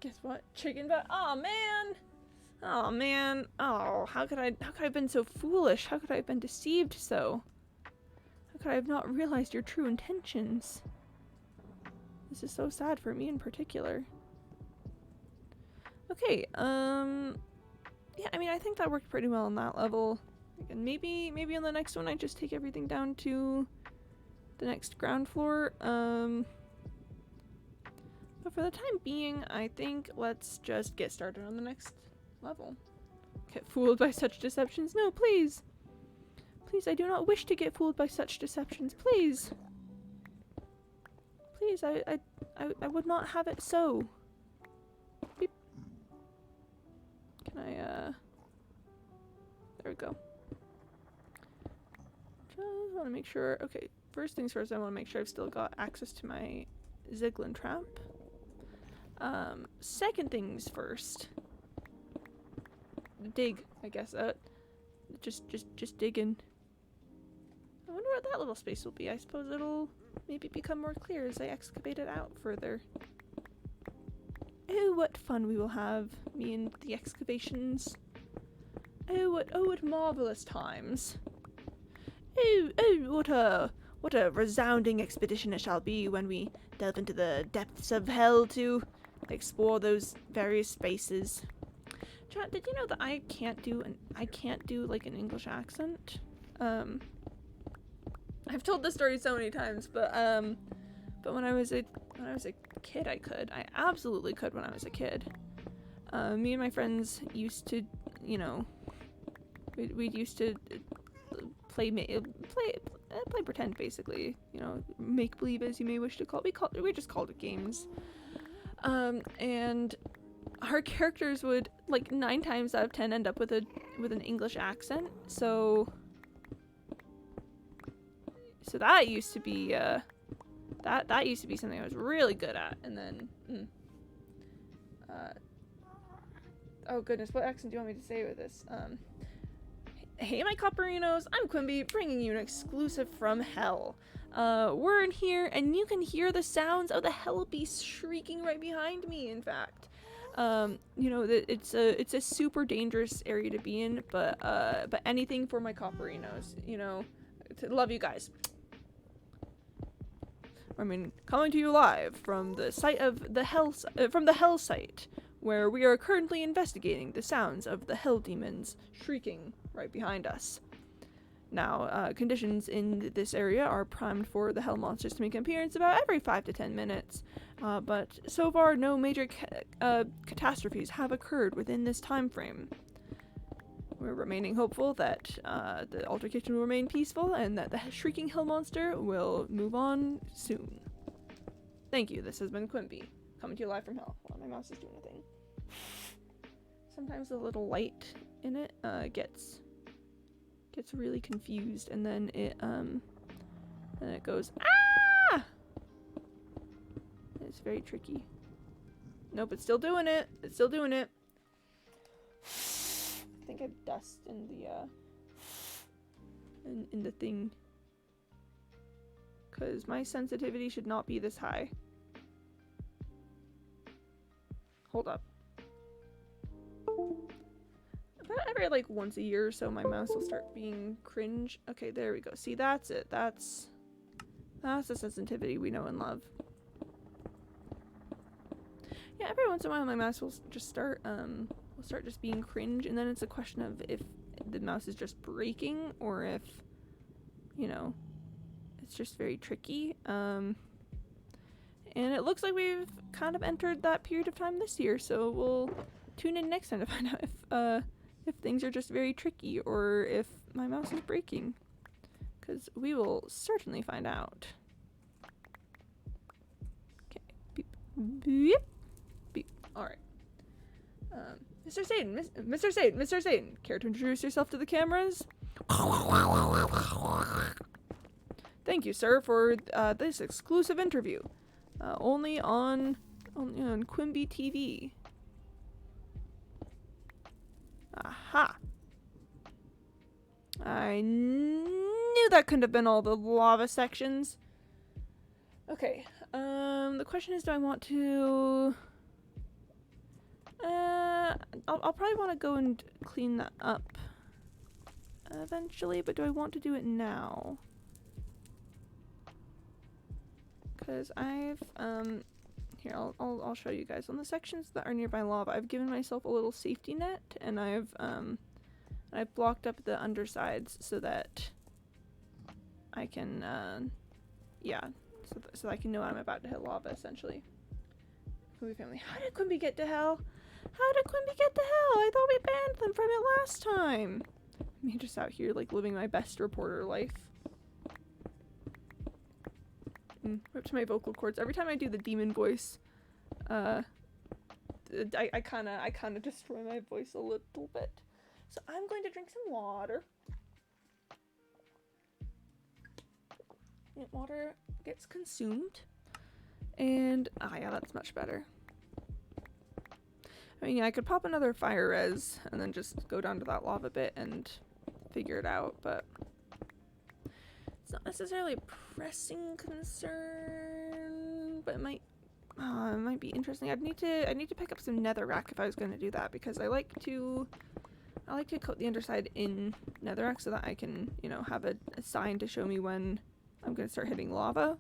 Guess what? Chicken butt. Oh, man! Oh, man. Oh, how could I have been so foolish? How could I have been deceived so? How could I have not realized your true intentions? This is so sad for me in particular. Okay, yeah, I mean, I think that worked pretty well on that level. And maybe on the next one I just take everything down to the next ground floor. But for the time being, I think let's just get started on the next level. Get fooled by such deceptions? No, please! Please, I do not wish to get fooled by such deceptions. Please! Please, I would not have it so. Beep. Can I, there we go. Just want to make sure. Okay, first things first, I want to make sure I've still got access to my Ziglin trap. Second things first. Dig, I guess. Just digging. I wonder what that little space will be. I suppose it'll maybe become more clear as I excavate it out further. Oh, what fun we will have, me and the excavations. Oh, what marvelous times. Oh, what a resounding expedition it shall be when we delve into the depths of hell to explore those various spaces. Chat, did you know that I can't do like an English accent? I've told this story so many times, but when I was a kid, I could. I absolutely could when I was a kid. Me and my friends used to, you know, we used to play pretend, basically. You know, make believe, as you may wish to call it. We just called it games. And our characters would, like, 9 times out of 10 end up with an English accent. So that used to be that used to be something I was really good at. And then oh goodness, what accent do you want me to say with this? Hey my copperinos, I'm Quimby, bringing you an exclusive from hell. We're in here and you can hear the sounds of the hell beast shrieking right behind me, in fact. You know, it's a super dangerous area to be in, but anything for my copperinos, you know. Love you guys. I mean, coming to you live from the site of the hell site, where we are currently investigating the sounds of the hell demons shrieking right behind us. Now, conditions in this area are primed for the hell monsters to make an appearance about every 5 to 10 minutes, but so far no major catastrophes have occurred within this time frame. We're remaining hopeful that the altercation will remain peaceful and that the shrieking hell monster will move on soon. Thank you. This has been Quimby, coming to you live from hell. Hold on, my mouse is doing a thing. Sometimes the little light in it gets really confused, and then it goes ah. It's very tricky. Nope, it's still doing it. It's still doing it. I think I have dust in the in the thing, because my sensitivity should not be this high. Hold up. About every like once a year or so my mouse will start being cringe. Okay, there we go. See, that's it. That's the sensitivity we know and love. Yeah, every once in a while my mouse will just start just being cringe, and then it's a question of if the mouse is just breaking or if, you know, it's just very tricky. And And it looks like we've kind of entered that period of time this year, so we'll tune in next time to find out if things are just very tricky or if my mouse is breaking. Because we will certainly find out. Okay. Beep. Beep. Beep. Alright. Mr. Satan, Mr. Satan, Mr. Satan, care to introduce yourself to the cameras? Thank you, sir, for this exclusive interview. Only on Quimby TV. Aha! I knew that couldn't have been all the lava sections. Okay, the question is, do I want to... I'll probably want to go and clean that up eventually, but do I want to do it now? Because I've, here, I'll show you guys. On the sections that are nearby lava, I've given myself a little safety net, and I've blocked up the undersides so that I can, yeah, so that I can know I'm about to hit lava, essentially. Quimby family. How did Quimby get to hell? How did Quimby get to hell? I thought we banned them from it last time. Me just out here, like, living my best reporter life. Rip to my vocal cords. Every time I do the demon voice, I kind of destroy my voice a little bit. So I'm going to drink some water. Water gets consumed. And, yeah, that's much better. I mean, yeah, I could pop another fire res and then just go down to that lava bit and figure it out, but it's not necessarily a pressing concern, but it might be interesting. I'd need to pick up some netherrack if I was going to do that, because I like to coat the underside in netherrack so that I can, you know, have a sign to show me when I'm going to start hitting lava.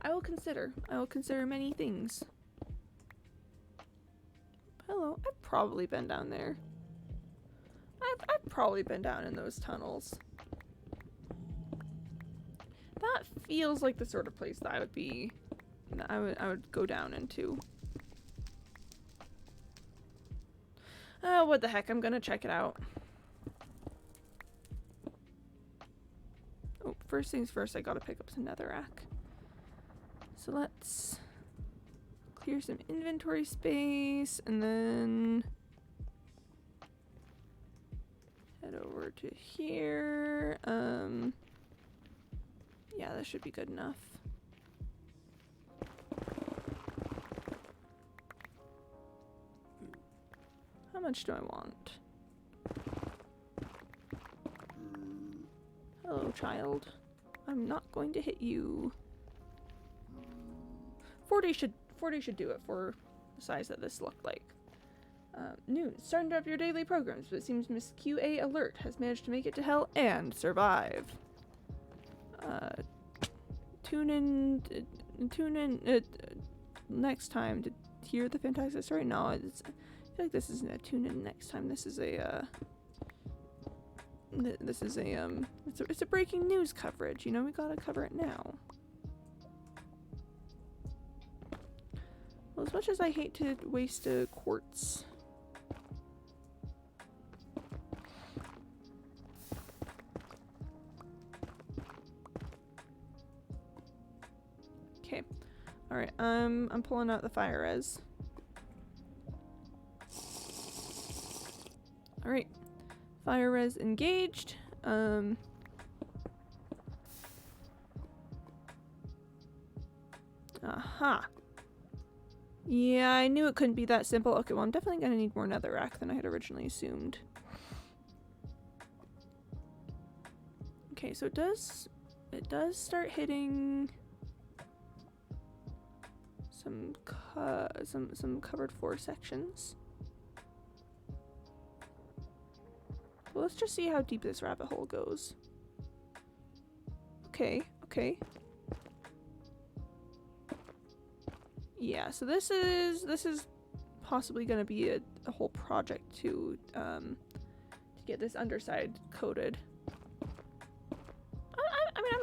I will consider many things. Hello, I've probably been down there. I've probably been down in those tunnels. That feels like the sort of place that I would go down into. Oh, what the heck, I'm gonna check it out. Oh, first things first, I gotta pick up some netherrack. So let's clear some inventory space and then head over to here. Yeah, that should be good enough. How much do I want? Hello, child. I'm not going to hit you. 40 should do it for the size that this looked like. Noon. Starting up your daily programs, but it seems Miss QA Alert has managed to make it to hell and survive. Tune in next time to hear the fantastic story. No, I feel like this isn't a tune in next time. This is a it's a breaking news coverage. You know, we gotta cover it now. Well, as much as I hate to waste a quartz. Okay. Alright, I'm pulling out the fire res. Alright. Fire res engaged. Aha. Yeah, I knew it couldn't be that simple. Okay, well, I'm definitely gonna need more netherrack than I had originally assumed. Okay, so it does start hitting some covered floor sections. Well, let's just see how deep this rabbit hole goes. Okay, okay. Yeah, so this is possibly going to be a whole project to get this underside coated. I mean, I'm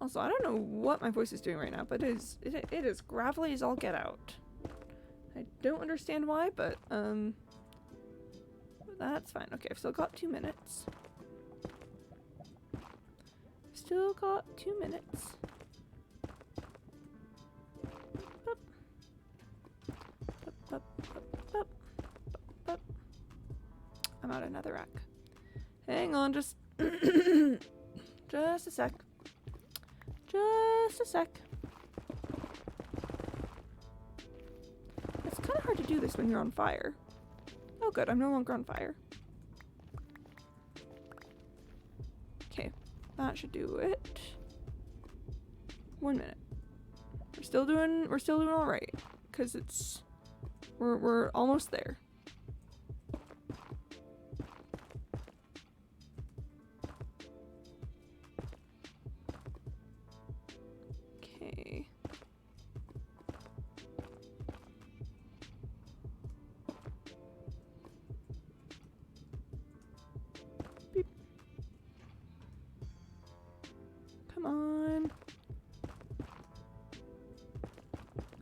Also, I don't know what my voice is doing right now, but it is gravelly as all get out. I don't understand why, but that's fine. Okay, I've still got 2 minutes. Still got 2 minutes. Bup. Bup, bup, bup, bup, bup. I'm out of another rack. Hang on, just just a sec. Just a sec. It's kind of hard to do this when you're on fire. Oh good, I'm no longer on fire. Okay, that should do it. 1 minute. We're still doing all right, cause we're almost there. Okay. Beep. Come on.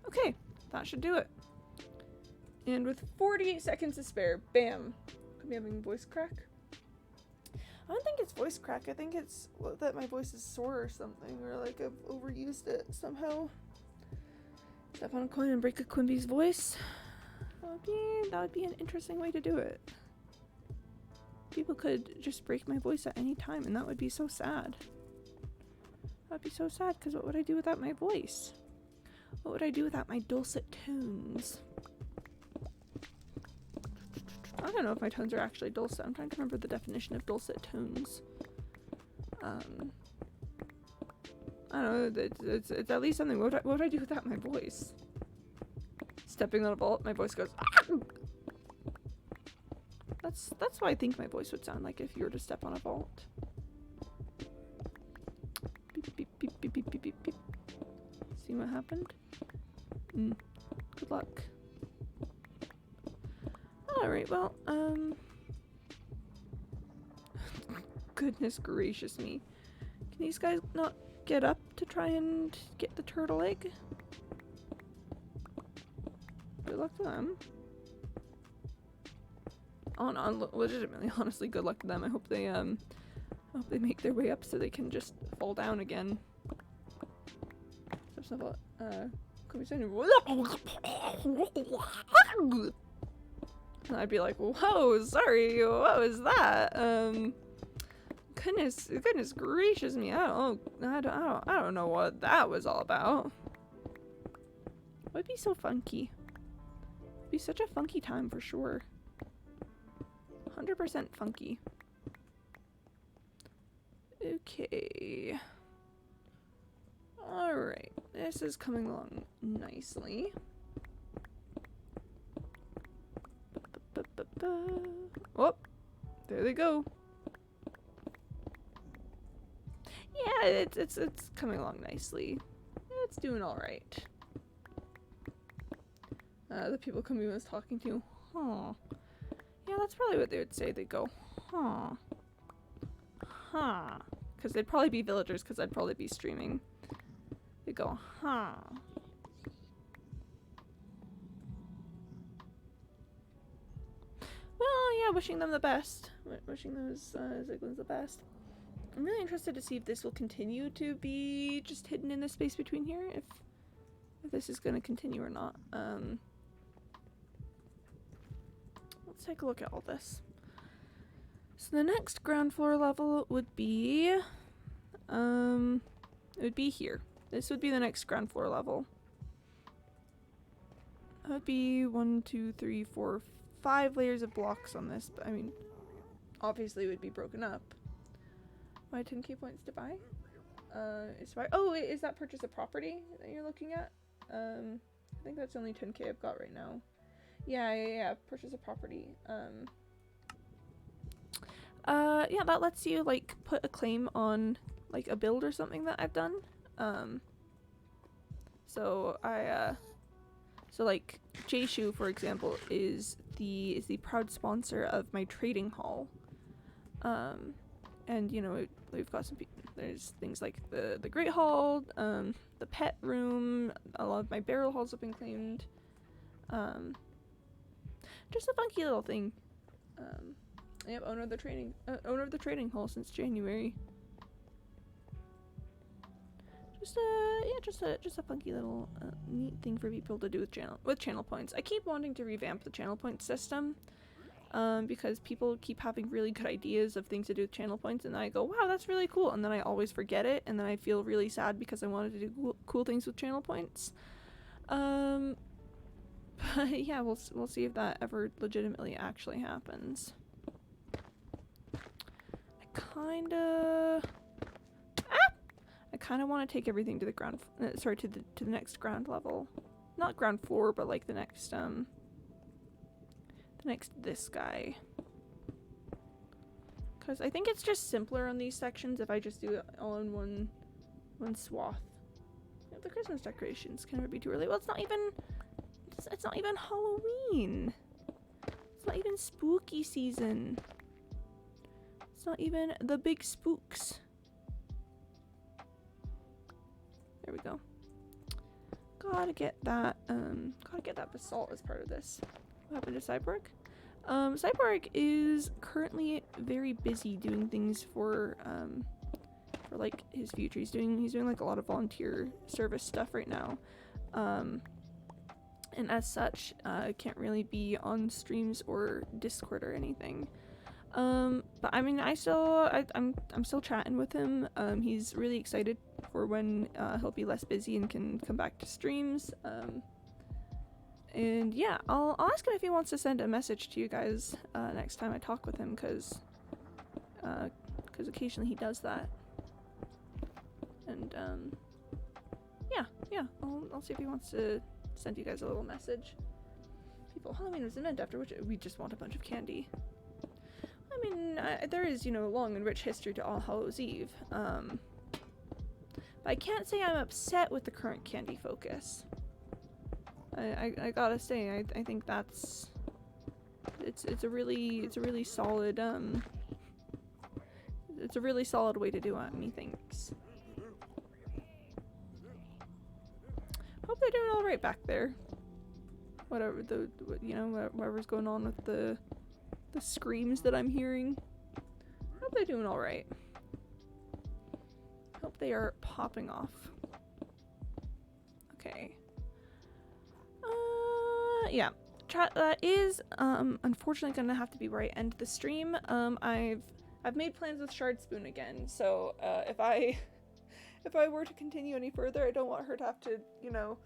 Okay, that should do it. And with 48 seconds to spare, bam. Could be having voice crack. I don't think it's voice crack. I think it's that my voice is sore or something, or like I've overused it somehow. Step on a coin and break a Quimby's voice. That would be an interesting way to do it. People could just break my voice at any time, and that would be so sad. That'd be so sad, because what would I do without my voice? What would I do without my dulcet tones? I don't know if my tones are actually dulcet. I'm trying to remember the definition of dulcet tones. I don't know. It's at least something. What would I do without my voice? Stepping on a vault, my voice goes. Ah! That's what I think my voice would sound like if you were to step on a vault. Beep beep beep beep beep beep beep beep. See what happened? Good luck. Alright, well, goodness gracious me. Can these guys not get up to try and get the turtle egg? Good luck to them. Oh no, legitimately, honestly, good luck to them. I hope they make their way up so they can just fall down again. Could be saying, I'd be like, whoa, sorry, what was that? Goodness gracious me, I don't know what that was all about. It would be so funky. It'd be such a funky time for sure. 100% funky. Okay. Alright, this is coming along nicely. Oh, there they go. Yeah, it's coming along nicely. It's doing all right. The people Kumi was talking to, huh? Yeah, that's probably what they would say. They'd go, huh, huh, because they'd probably be villagers. Because I'd probably be streaming. They go, huh. Well, yeah, wishing them the best. Wishing those Ziglins the best. I'm really interested to see if this will continue to be just hidden in the space between here. If this is going to continue or not. Let's take a look at all this. So the next ground floor level would be, it would be here. This would be the next ground floor level. That would be 1, 2, 3, 4, 5 layers of blocks on this, but I mean, obviously it would be broken up. Why 10k points to buy? Is buy. Oh, wait, is that purchase a property that you're looking at? I think that's only 10k I've got right now. Yeah, purchase a property. Yeah, that lets you like put a claim on like a build or something that I've done. So like Jayshu, for example, is the proud sponsor of my trading hall. And you know, we've got there's things like the Great Hall, the pet room. A lot of my barrel halls have been claimed. Just a funky little thing. Yep, owner of the trading hall since January. Just a funky little neat thing for people to do with channel points. I keep wanting to revamp the channel point system, because people keep having really good ideas of things to do with channel points, and I go, wow, that's really cool, and then I always forget it, and then I feel really sad because I wanted to do cool things with channel points. But yeah, we'll see if that ever legitimately actually happens. I kind of want to take everything to the ground, to the next ground level. Not ground floor, but like the next this guy. Because I think it's just simpler on these sections if I just do it all in one swath. The Christmas decorations can never be too early. Well, it's not even Halloween. It's not even spooky season. It's not even the big spooks. There we go. Gotta get that basalt as part of this. What happened to Cyborg? Cyborg is currently very busy doing things for like his future. He's doing like a lot of volunteer service stuff right now. And as such, can't really be on streams or Discord or anything. But I mean, I'm still chatting with him. He's really excited for when he'll be less busy and can come back to streams. And yeah, I'll ask him if he wants to send a message to you guys next time I talk with him, because occasionally he does that. And yeah, I'll see if he wants to send you guys a little message. People, Halloween was an event after which we just want a bunch of candy. I mean, there is, you know, a long and rich history to All Hallows Eve. But I can't say I'm upset with the current candy focus. I gotta say, I think that's it's a really solid it's a really solid way to do it, methinks. Hope they're doing all right back there. Whatever whatever's going on with the screams that I'm hearing. Hope they're doing all right. Hope they are popping off. Okay. Yeah. That is unfortunately gonna have to be where I end the stream. I've made plans with Shard Spoon again, so if I were to continue any further, I don't want her to have to, you know,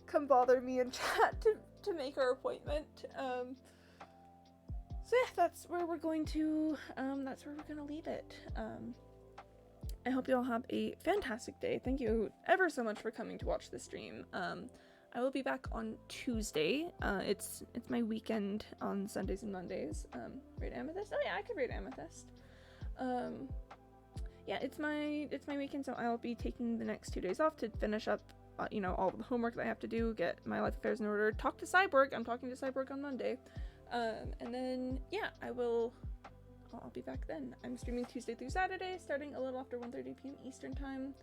come bother me in chat to make our appointment. So yeah, that's where we're going to leave it. I hope you all have a fantastic day. Thank you ever so much for coming to watch the stream. I will be back on Tuesday. It's my weekend on Sundays and Mondays. Raid Amethyst? Oh yeah, I could raid Amethyst. Yeah, it's my weekend, so I'll be taking the next 2 days off to finish up, you know, all the homework that I have to do, get my life affairs in order, talk to Cyborg. I'm talking to Cyborg on Monday. And then, yeah, I'll be back then. I'm streaming Tuesday through Saturday, starting a little after 1:30 p.m. Eastern time.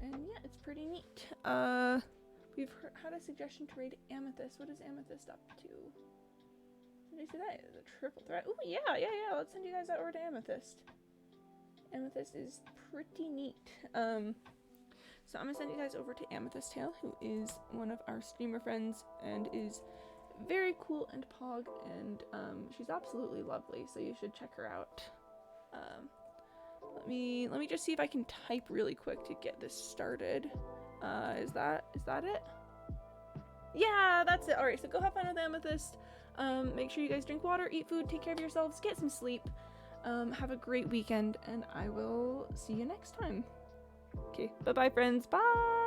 And yeah, it's pretty neat. We've had a suggestion to raid Amethyst. What is Amethyst up to? Did I say that? It's a triple threat. Ooh, yeah. Let's send you guys over to Amethyst. Amethyst is pretty neat. So I'm gonna send you guys over to Amethyst Tail, who is one of our streamer friends and is very cool and pog, and she's absolutely lovely, so you should check her out. Let me just see if I can type really quick to get this started. Is that it? Yeah, that's it. Alright, so go have fun with Amethyst. Make sure you guys drink water, eat food, take care of yourselves, get some sleep. Have a great weekend, and I will see you next time. Okay, bye-bye, friends. Bye!